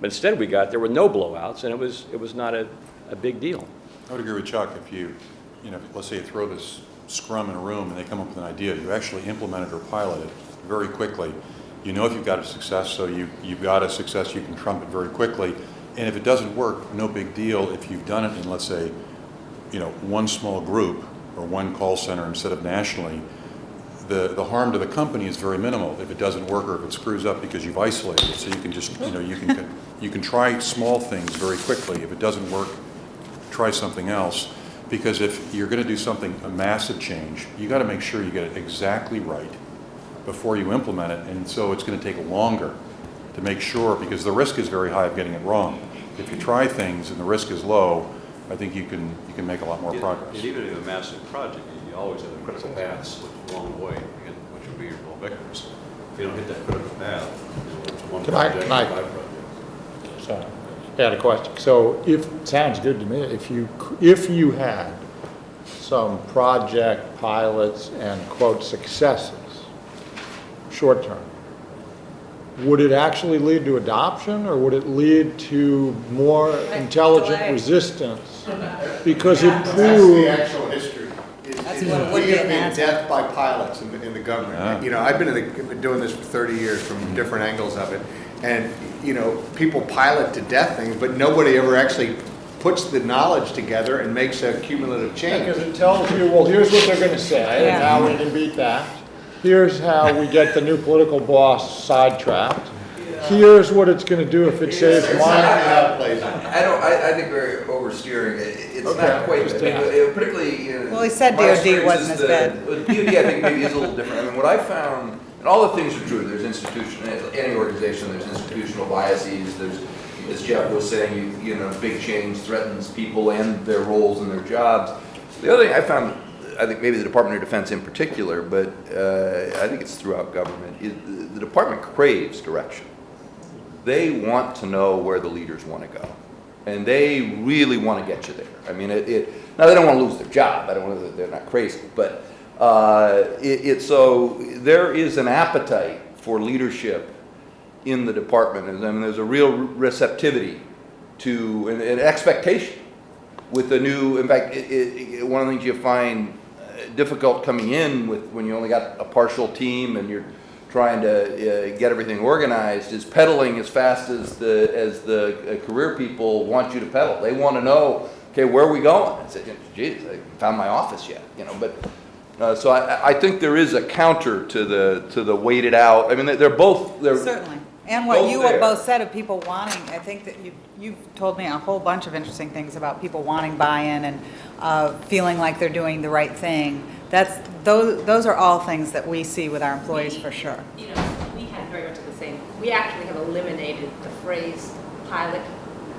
but instead we got there with no blowouts, and it was not a big deal. I would agree with Chuck. If let's say you throw this scrum in a room and they come up with an idea, you actually implement it or pilot it very quickly. If you've got a success, so you've got a success, you can trump it very quickly. And if it doesn't work, no big deal. If you've done it in, let's say, one small group or one call center instead of nationally, the harm to the company is very minimal if it doesn't work or if it screws up because you've isolated it. So you can just, you can try small things very quickly. If it doesn't work, try something else. Because if you're going to do a massive change, you got to make sure you get it exactly right before you implement it. And so it's going to take longer to make sure, because the risk is very high of getting it wrong. if you try things and the risk is low, I think you can make a lot more progress. And even if you have a massive project, you always have the critical paths along the way, again, which would be your real victors. If you don't hit that critical path, it's one Can I- project, can I- 5 projects. So, I had a question. So sounds good to me, if you had some project pilots and quote successes, short term, would it actually lead to adoption, or would it lead to more intelligent delay. resistance? Because it That's the proved, actual history. That's what it would We be have in been NASA. death by pilots in the government. Ah. You know, I've been doing this for 30 years from different angles of it. And, you know, people pilot to death things, but nobody ever actually puts the knowledge together and makes a cumulative change. because it tells you, well, here's what they're gonna say, and how we can beat that. Here's how we get the new political boss sidetracked. Here's what it's gonna do if it saves It's not money. how it plays out. I think we're oversteering. It's Okay. not quite, Just I mean, particularly. Well, he said my DOD experience wasn't is as the- bad. with DOD, I think maybe is a little different. I mean, what I found, and all the things are true. There's any organization, there's institutional biases. There's, as Jeff was saying, you know, big change threatens people and their roles and their jobs. The other thing I found, I think maybe the Department of Defense in particular, but I think it's throughout government, is the department craves direction. They want to know where the leaders want to go, and they really want to get you there. I mean, now they don't want to lose their job. I don't want to. They're not crazy, but so there is an appetite for leadership in the department, and I mean, there's a real receptivity to an expectation with the new. In fact, one of the things you find difficult coming in with when you only got a partial team and you're trying to get everything organized is pedaling as fast as the career people want you to pedal. They want to know, okay, where are we going? I said, geez, I haven't found my office yet, you know. But so I think there is a counter to the waited out. I mean, they're Certainly. And what both you there. both said of people wanting, I think that you've told me a whole bunch of interesting things about people wanting buy-in and feeling like they're doing the right thing. Those are all things that we see with our employees for sure. You know, we had very much the same. We actually have eliminated the phrase pilot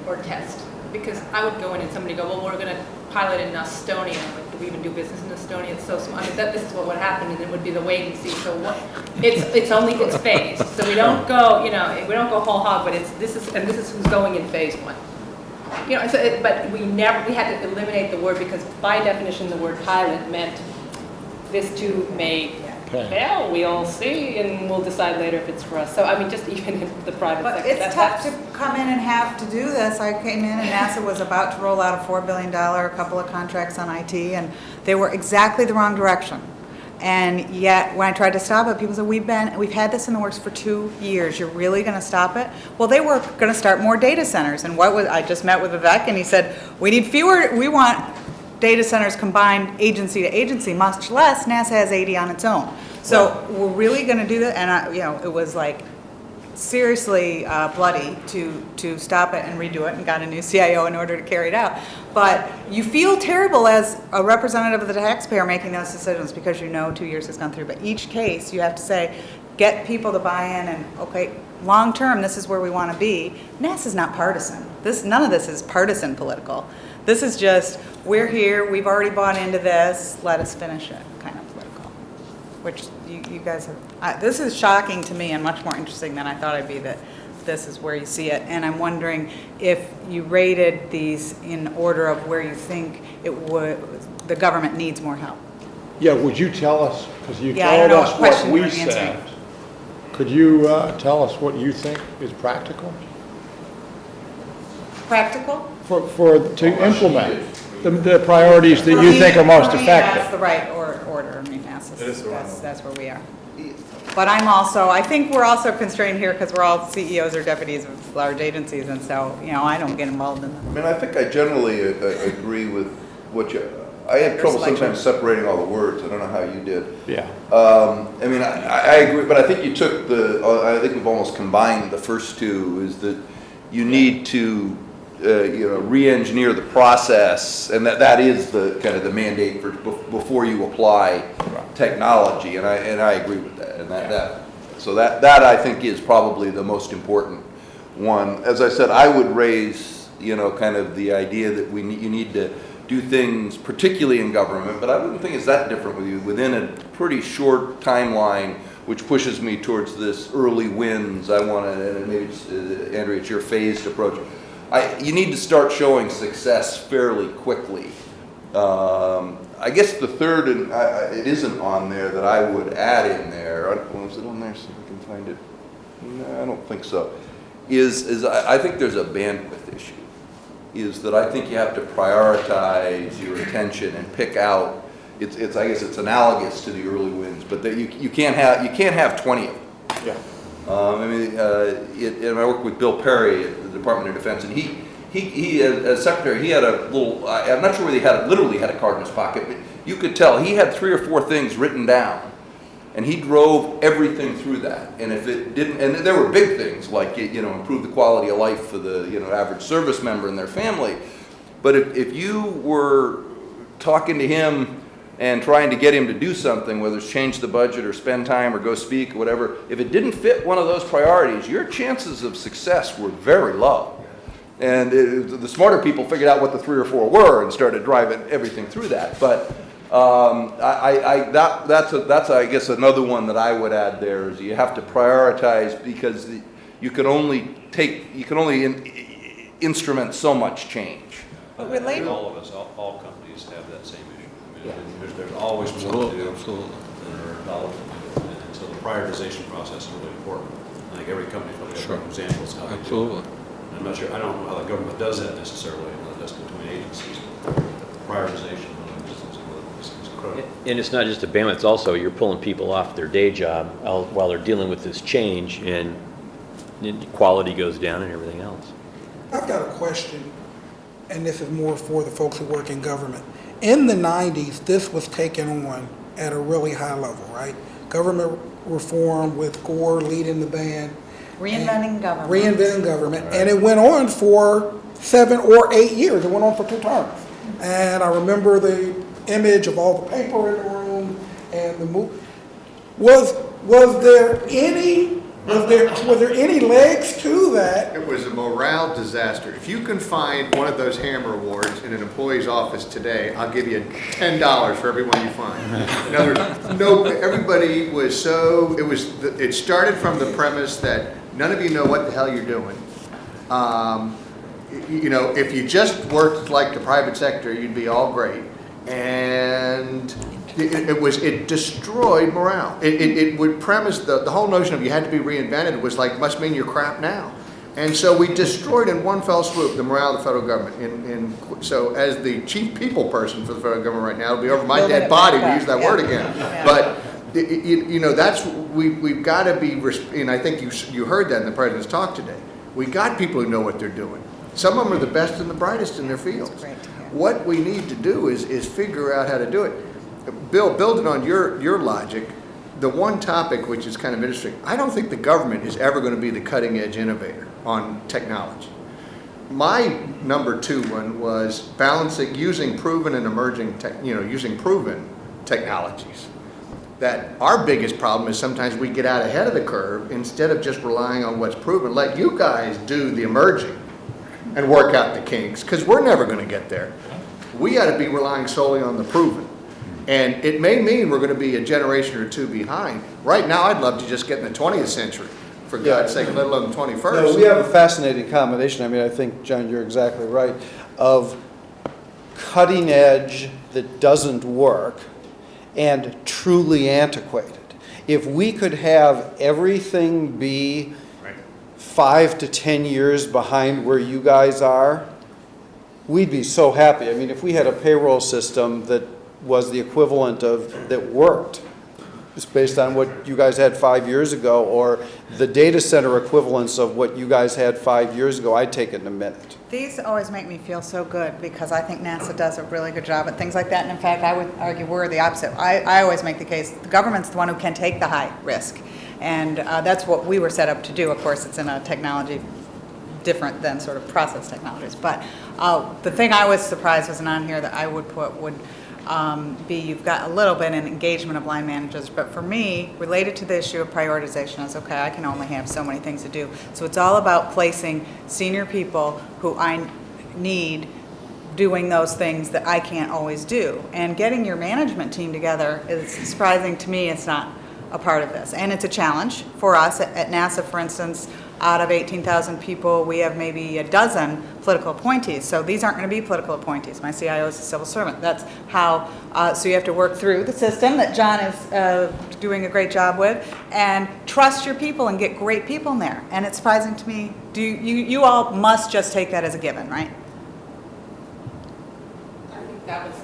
or test, because I would go in and somebody go, well, we're going to pilot in Estonia. I'm like, do we even do business in Estonia? It's so small. I mean, this is what would happen, and it would be the wait and see. So what? It's phased. So we don't go, you know, we don't go whole hog, but this is who's going in phase 1. You know, so but we had to eliminate the word, because by definition the word pilot meant this too may fail. We'll see, and we'll decide later if it's for us. So I mean, just even in the private But sector, it's tough to come in and have to do this. I came in and NASA was about to roll out a $4 billion, a couple of contracts on IT, and they were exactly the wrong direction. And yet, when I tried to stop it, people said, we've had this in the works for 2 years. You're really going to stop it? Well, they were going to start more data centers. And I just met with Vivek, and he said, we want data centers combined agency to agency, much less. NASA has 80 on its own. So we're really going to do that. And it was like seriously bloody to stop it and redo it, and got a new CIO in order to carry it out. But you feel terrible as a representative of the taxpayer making those decisions, because 2 years has gone through. But each case you have to say, get people to buy in, and okay, long term, this is where we want to be. NASA's not partisan. None of this is partisan political. This is just, we're here, we've already bought into this, let us finish it, kind of political. Which you guys have, this is shocking to me and much more interesting than I thought it'd be, that this is where you see it. And I'm wondering if you rated these in order of where you think the government needs more help. Yeah, would you tell us, because you Yeah, I don't told know us what what question we you were answering. said. Could you tell us what you think is practical? Practical? To implement the priorities that you think are most For me, that's effective? the right order. I mean, that's where we are. But I think we're also constrained here because we're all CEOs or deputies of large agencies, and so, I don't get involved in them. I mean, I think I generally agree with what I had trouble sometimes separating all the words. I don't know how you did. Yeah. I mean, I agree, but I think you took I think we've almost combined the first two, is that you need to, re-engineer the process, and that is the kind of the mandate for before you apply technology, and I agree with that, and so that I think is probably the most important one. As I said, I would raise kind of the idea that you need to do things, particularly in government, but I wouldn't think it's that different with you, within a pretty short timeline, which pushes me towards this early wins. I want to, and maybe it's, Andrea, it's your phased approach. You need to start showing success fairly quickly. I guess the third, and it isn't on there, that I would add in there. Was it on there? See if I can find it. No, I don't think so. I think there's a bandwidth issue. Is that I think you have to prioritize your attention and pick out. I guess it's analogous to the early wins, but that you can't have 20 of them. Yeah. And I work with Bill Perry at the Department of Defense, and he as secretary, he had a little. I'm not sure whether he literally had a card in his pocket, but you could tell he had 3 or 4 things written down, and he drove everything through that. And if it didn't, and there were big things like improve the quality of life for the average service member and their family. But if you were talking to him and trying to get him to do something, whether it's change the budget or spend time or go speak or whatever, if it didn't fit one of those priorities, your chances of success were very low. And the smarter people figured out what the 3 or 4 were and started driving everything through that. But that's I guess another one that I would add there is you have to prioritize, because you can only instrument so much change. But I think all of us, all companies have that same issue. There's always more to do than there are dollars to do. And so the prioritization process is really important. I think every company's probably got different examples of how they do it. I'm not sure, I don't know how the government does that necessarily, that's between agencies. But prioritization is critical. And it's not just a bandwidth, it's also you're pulling people off their day job while they're dealing with this change, and quality goes down and everything else. I've got a question, and this is more for the folks who work in government. In the 90s, this was taken on at a really high level, right? Government reform with Gore leading the band. Reinventing government. Reinventing government. Right. And it went on for 7 or 8 years. It went on for 2 terms. And I remember the image of all the paper in the room and the move. Was there any legs to that? It was a morale disaster. If you can find one of those Hammer Awards in an employee's office today, I'll give you $10 for every one you find. In other words, everybody was so, it started from the premise that none of you know what the hell you're doing. If you just worked like the private sector, you'd be all great. And it destroyed morale. It would premise the whole notion of you had to be reinvented was like, must mean you're crap now. And so we destroyed in one fell swoop the morale of the federal government. So as the chief people person for the federal government right now, it'll be over my dead body to use that word again. Yeah. But we've got to be, and I think you heard that in the president's talk today. We got people who know what they're doing. Some of them are the best and the brightest in their fields. What we need to do is figure out how to do it. Bill, building on your logic, the one topic which is kind of interesting, I don't think the government is ever going to be the cutting edge innovator on technology. My number 2 one was balancing, using proven and emerging, using proven technologies. That our biggest problem is sometimes we get out ahead of the curve instead of just relying on what's proven. Let you guys do the emerging and work out the kinks, because we're never going to get there. We ought to be relying solely on the proven. And it may mean we're going to be a generation or 2 behind. Right now, I'd love to just get in the 20th century, for God's sake, let alone the 21st. No, we have a fascinating combination. I mean, I think, John, you're exactly right, of cutting edge that doesn't work and truly antiquated. If we could have everything be 5 to 10 years behind where you guys are, we'd be so happy. I mean, if we had a payroll system that was the equivalent of, that worked, it's based on what you guys had 5 years ago, or the data center equivalents of what you guys had 5 years ago, I'd take it in a minute. These always make me feel so good, because I think NASA does a really good job at things like that. And in fact, I would argue we're the opposite. I always make the case the government's the one who can take the high risk. And that's what we were set up to do. Of course, it's in a technology different than sort of process technologies. But the thing I was surprised wasn't on here that I would put would be, you've got a little bit in engagement of line managers, but for me, related to the issue of prioritization is, okay, I can only have so many things to do. So it's all about placing senior people who need doing those things that I can't always do. And getting your management team together is surprising to me. It's not a part of this. And it's a challenge for us at NASA, for instance. Out of 18,000 people, we have maybe a dozen political appointees. So these aren't going to be political appointees. My CIO is a civil servant. That's how, so you have to work through the system that John is doing a great job with, and trust your people and get great people in there. And it's surprising to me, you all must just take that as a given, right? I think that was,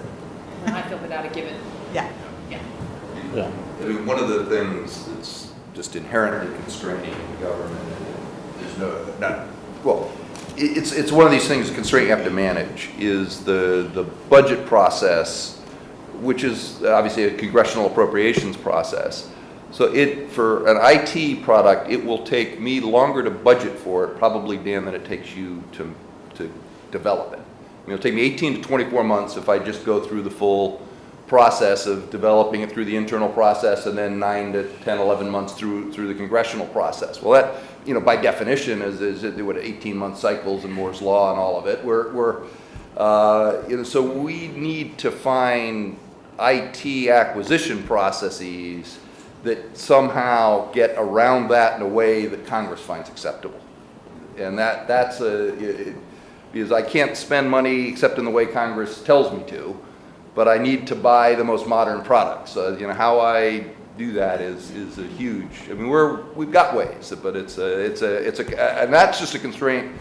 I feel without a given. Yeah. Yeah. I mean, one of the things that's just inherently constraining in government is it's one of these things, constraint you have to manage, is the budget process, which is obviously a congressional appropriations process. So for an IT product, it will take me longer to budget for it, probably, Dan, than it takes you to develop it. I mean, it'll take me 18 to 24 months if I just go through the full process of developing it through the internal process, and then 9 to 10, 11 months through the congressional process. Well, that, by definition, is 18-month cycles and Moore's Law and all of it. So we need to find IT acquisition processes that somehow get around that in a way that Congress finds acceptable. And that's because I can't spend money except in the way Congress tells me to, but I need to buy the most modern products. How I do that is a huge. I mean, we've got ways, but and that's just a constraint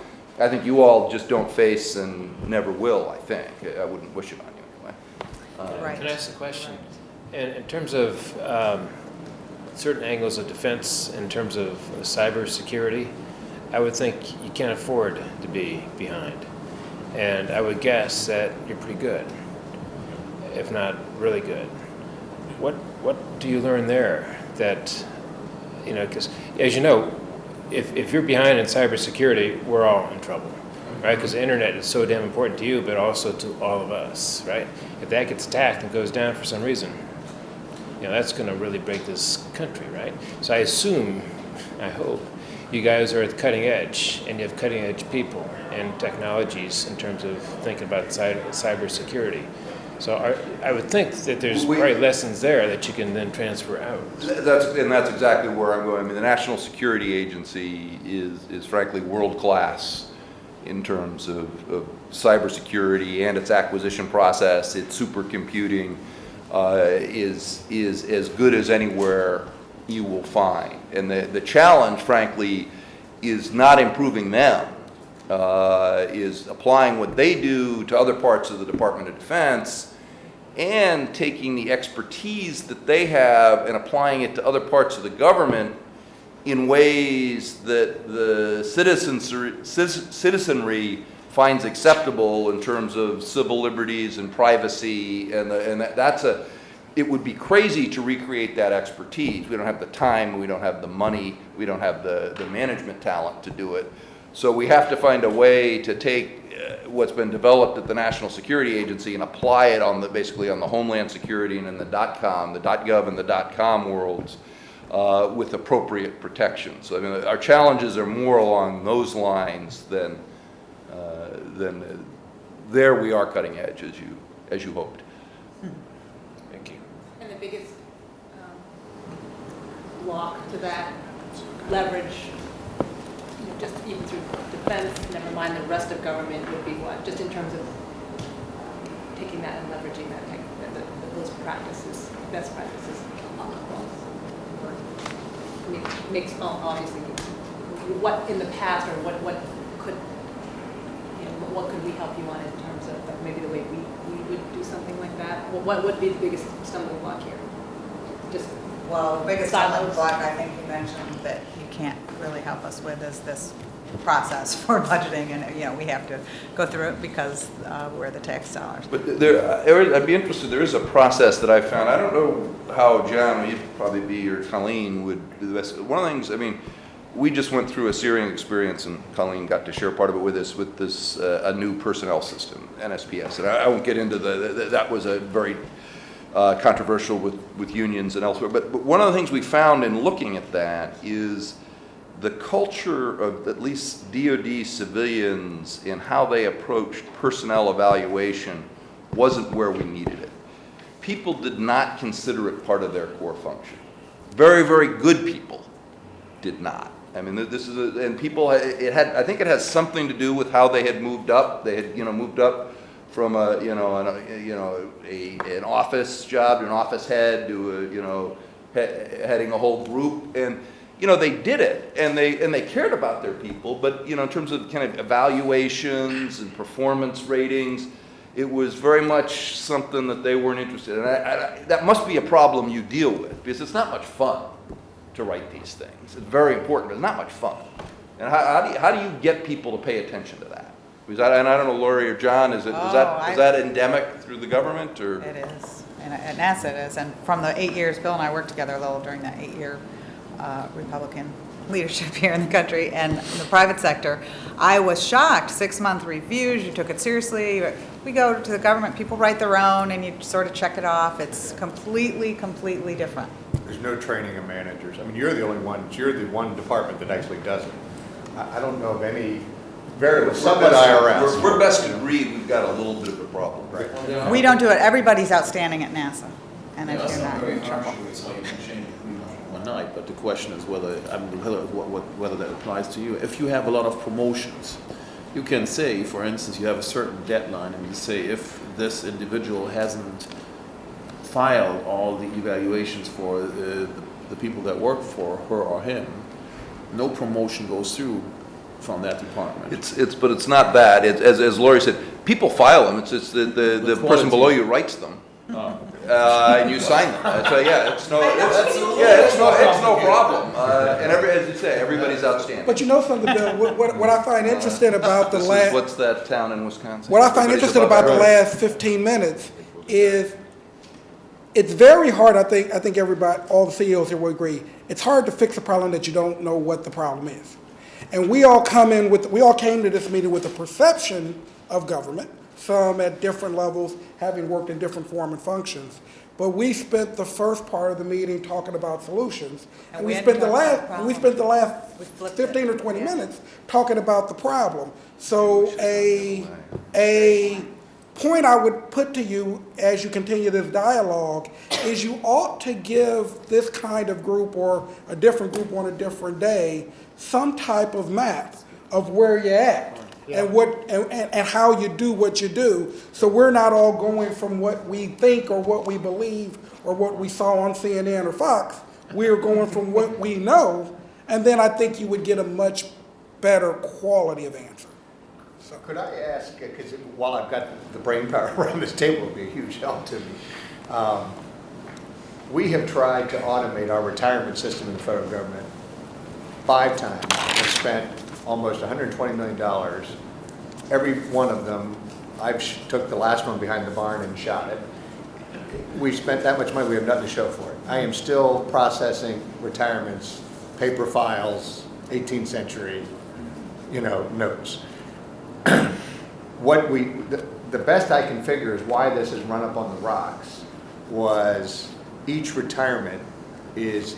I think you all just don't face and never will. I think I wouldn't wish it on you anyway. Right. Can I ask a question? In terms of certain angles of defense, in terms of cybersecurity, I would think you can't afford to be behind, and I would guess that you're pretty good, if not really good. What do you learn there that, because as you know, if you're behind in cybersecurity, we're all in trouble, right? Because the internet is so damn important to you, but also to all of us, right? If that gets attacked and goes down for some reason, that's going to really break this country, right? So I assume, I hope, you guys are at the cutting edge, and you have cutting edge people and technologies in terms of thinking about cybersecurity. So I would think that there's probably lessons there that you can then transfer out. That's exactly where I'm going. I mean, the National Security Agency is frankly world-class in terms of cybersecurity and its acquisition process. Its supercomputing is as good as anywhere you will find. And the challenge, frankly, is not improving them. Is applying what they do to other parts of the Department of Defense and taking the expertise that they have and applying it to other parts of the government in ways that the citizenry finds acceptable in terms of civil liberties and privacy, and it would be crazy to recreate that expertise. We don't have the time, we don't have the money, we don't have the management talent to do it. So we have to find a way to take what's been developed at the National Security Agency and apply it basically on the Homeland Security and in the .com, the .gov and the .com worlds with appropriate protection. So I mean, our challenges are more along those lines than there we are cutting edge as you hoped. Thank you. And the biggest block to that leverage, just even through defense, never mind the rest of government, would be what? Just in terms of taking that and leveraging that, those practices, best practices across. I mean, makes obviously what in the past or what could we help you on in terms of maybe the way we would do something like that? Well, what would be the biggest stumbling block here? Well, the biggest stumbling block I think you mentioned that you can't really help us with is this process for budgeting, and we have to go through it because we're the tax dollars. But I'd be interested. There is a process that I found. I don't know how John, you'd probably be, or Colleen would do the best. One of the things, I mean, we just went through a Syrian experience, and Colleen got to share part of it with us with this a new personnel system, NSPS, and I won't get into that was a very controversial with unions and elsewhere. But one of the things we found in looking at that is the culture of at least DoD civilians in how they approached personnel evaluation wasn't where we needed it. People did not consider it part of their core function. Very, very good people did not. I mean, this is, and people, I think it has something to do with how they had moved up. They had, moved up from an office job to an office head to heading a whole group, and they did it, and they cared about their people, but in terms of kind of evaluations and performance ratings, it was very much something that they weren't interested in. That must be a problem you deal with, because it's not much fun to write these things. It's very important, but it's not much fun. And how do you get people to pay attention to that? And I don't know, Lori or John, is that endemic through the government, or? It is, and at NASA it is, and from the 8 years, Bill and I worked together a little during that 8-year Republican leadership here in the country and in the private sector. I was shocked. 6-month reviews, you took it seriously. We go to the government, people write their own, and you sort of check it off. It's completely different. There's no training of managers. I mean, you're the one department that actually does it. I don't know of any, some at IRS. We're best agreed we've got a little bit of a problem. Right. We don't do it. Everybody's outstanding at NASA. And if you're not, you're in trouble. One night, but the question is whether that applies to you. If you have a lot of promotions, you can say, for instance, you have a certain deadline, and you say if this individual hasn't filed all the evaluations for the people that work for her or him, no promotion goes through from that department. But it's not that. As Lori said, people file them. It's the person below you writes them. And you sign them. So yeah, it's no problem. And as you say, everybody's outstanding. But you know something, Bill, what I find interesting about what's that town in Wisconsin? What I find interesting about the last 15 minutes is it's very hard, I think everybody, all the CEOs here will agree, it's hard to fix a problem that you don't know what the problem is. And we all came to this meeting with a perception of government, some at different levels, having worked in different form and functions. But we spent the first part of the meeting talking about solutions, and we spent the last 15 or 20 minutes talking about the problem. So a point I would put to you as you continue this dialogue is you ought to give this kind of group or a different group on a different day some type of map of where you're at. Yeah. And how you do what you do, so we're not all going from what we think or what we believe or what we saw on CNN or Fox. We're going from what we know, and then I think you would get a much better quality of answer. So could I ask, because while I've got the brain power around this table, it would be a huge help to me. We have tried to automate our retirement system in the federal government 5 times and spent almost $120 million. Every one of them, took the last one behind the barn and shot it. We spent that much money, we have nothing to show for it. I am still processing retirements, paper files, 18th century, notes. The best I can figure is why this is run up on the rocks was each retirement is,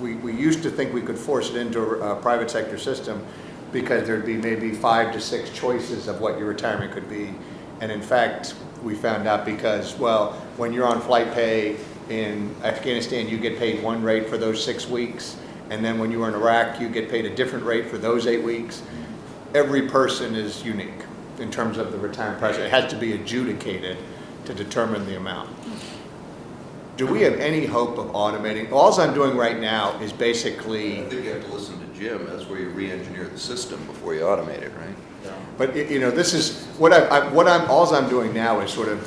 we used to think we could force it into a private sector system because there'd be maybe 5 to 6 choices of what your retirement could be. And in fact, we found out because, when you're on flight pay in Afghanistan, you get paid one rate for those 6 weeks. And then when you were in Iraq, you get paid a different rate for those 8 weeks. Every person is unique in terms of the retirement price. It has to be adjudicated to determine the amount. Do we have any hope of automating? All I'm doing right now is basically. I think you have to listen to Jim. That's where you re-engineer the system before you automate it, right? Yeah. But this is all I'm doing now is sort of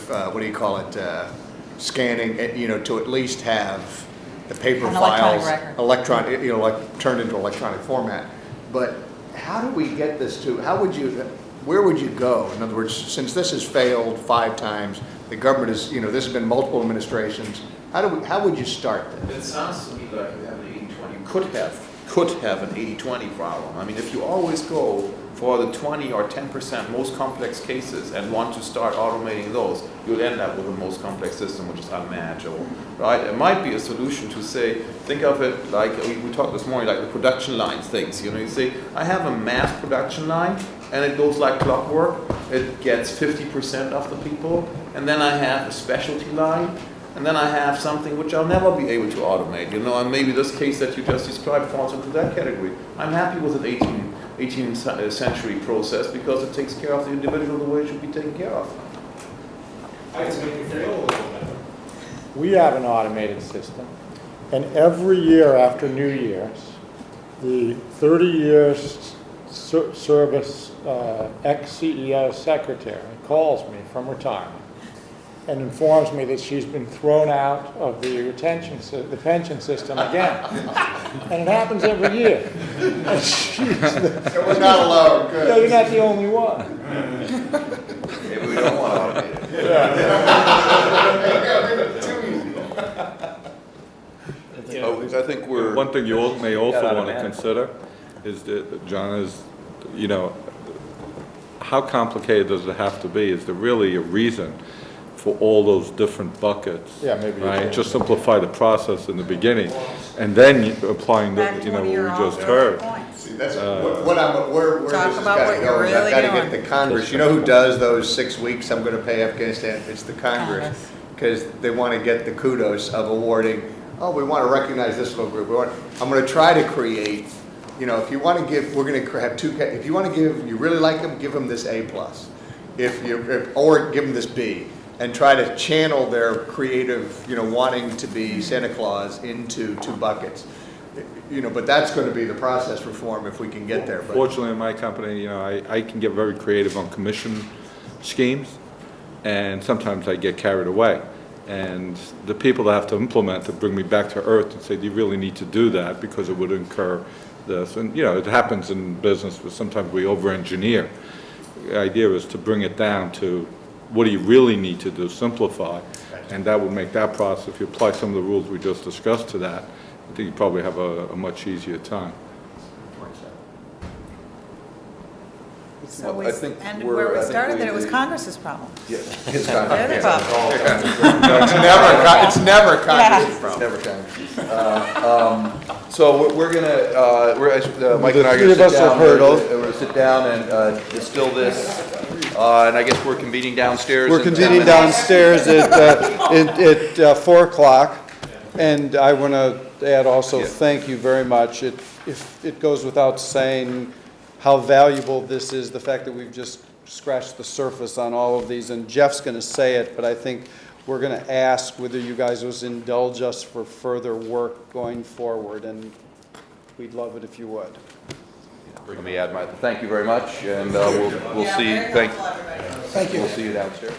scanning. To at least have the paper files turned into electronic format. But how do we get this to? Where would you go? In other words, since this has failed 5 times, the government is this has been multiple administrations. How would you start this? It sounds to me like you have an 80-20. You could have an 80-20 problem. I mean, if you always go for the 20 or 10% most complex cases and want to start automating those, you'll end up with the most complex system, which is unmanageable, right? It might be a solution to say, think of it like, we talked this morning, like the production line things, you know, you say, I have a mass production line, and it goes like clockwork, it gets 50% of the people, and then I have a specialty line, and then I have something which I'll never be able to automate, you know, and maybe this case that you just described falls into that category. I'm happy with an 18th century process because it takes care of the individual the way it should be taken care of. I just make you feel a little better. We have an automated system, and every year after New Year's, the 30 years service ex-CEO secretary calls me from retirement and informs me that she's been thrown out of the pension system again. And it happens every year. And we're not alone, good. No, you're not the only one. Maybe we don't want to automate it. I think we're... One thing you may also want to consider is that, John, is, you know, how complicated does it have to be? Is there really a reason for all those different buckets? Yeah, maybe. Right? Just simplify the process in the beginning, and then applying the, you know, what we just heard. See, that's where Talk this is about gotta what go. you're Is really I've got to get doing. the Congress. You know who does those 6 weeks, I'm going to pay Afghanistan? It's the Congress. Because they want to get the kudos of awarding, oh, we want to recognize this little group. I'm going to try to create, you know, if you want to give, we're going to have if you want to give, you really like them, give them this A+. Or give them this B. And try to channel their creative, you know, wanting to be Santa Claus into 2 buckets. You know, but that's going to be the process reform if we can get there. But Fortunately, in my company, you know, I can get very creative on commission schemes, and sometimes I get carried away. And the people that have to implement it bring me back to earth and say, do you really need to do that because it would incur this? And, you know, it happens in business, but sometimes we over-engineer. The idea is to bring it down to what do you really need to do, simplify, and that will make that process, if you apply some of the rules we just discussed to that, I think you probably have a much easier time. So we I think ended we're- where I we think started, we- that it was Congress's problem. Yeah, his They're the Congress. problem. no, it's never Congress's problem. Never Congress. So we're gonna, Mike and I are The three gonna of sit us will down. hurdle. We're gonna sit down and distill this, and I guess we're convening downstairs. We're in 10 convening minutes. downstairs at 4 o'clock, and I want to add also, thank you very much. It goes without saying how valuable this is, the fact that we've just scratched the surface on all of these, and Jeff's going to say it, but I think we're going to ask whether you guys will indulge us for further work going forward, and we'd love it if you would. Let me add my, thank you very much, and we'll see, Thank you. we'll see you downstairs.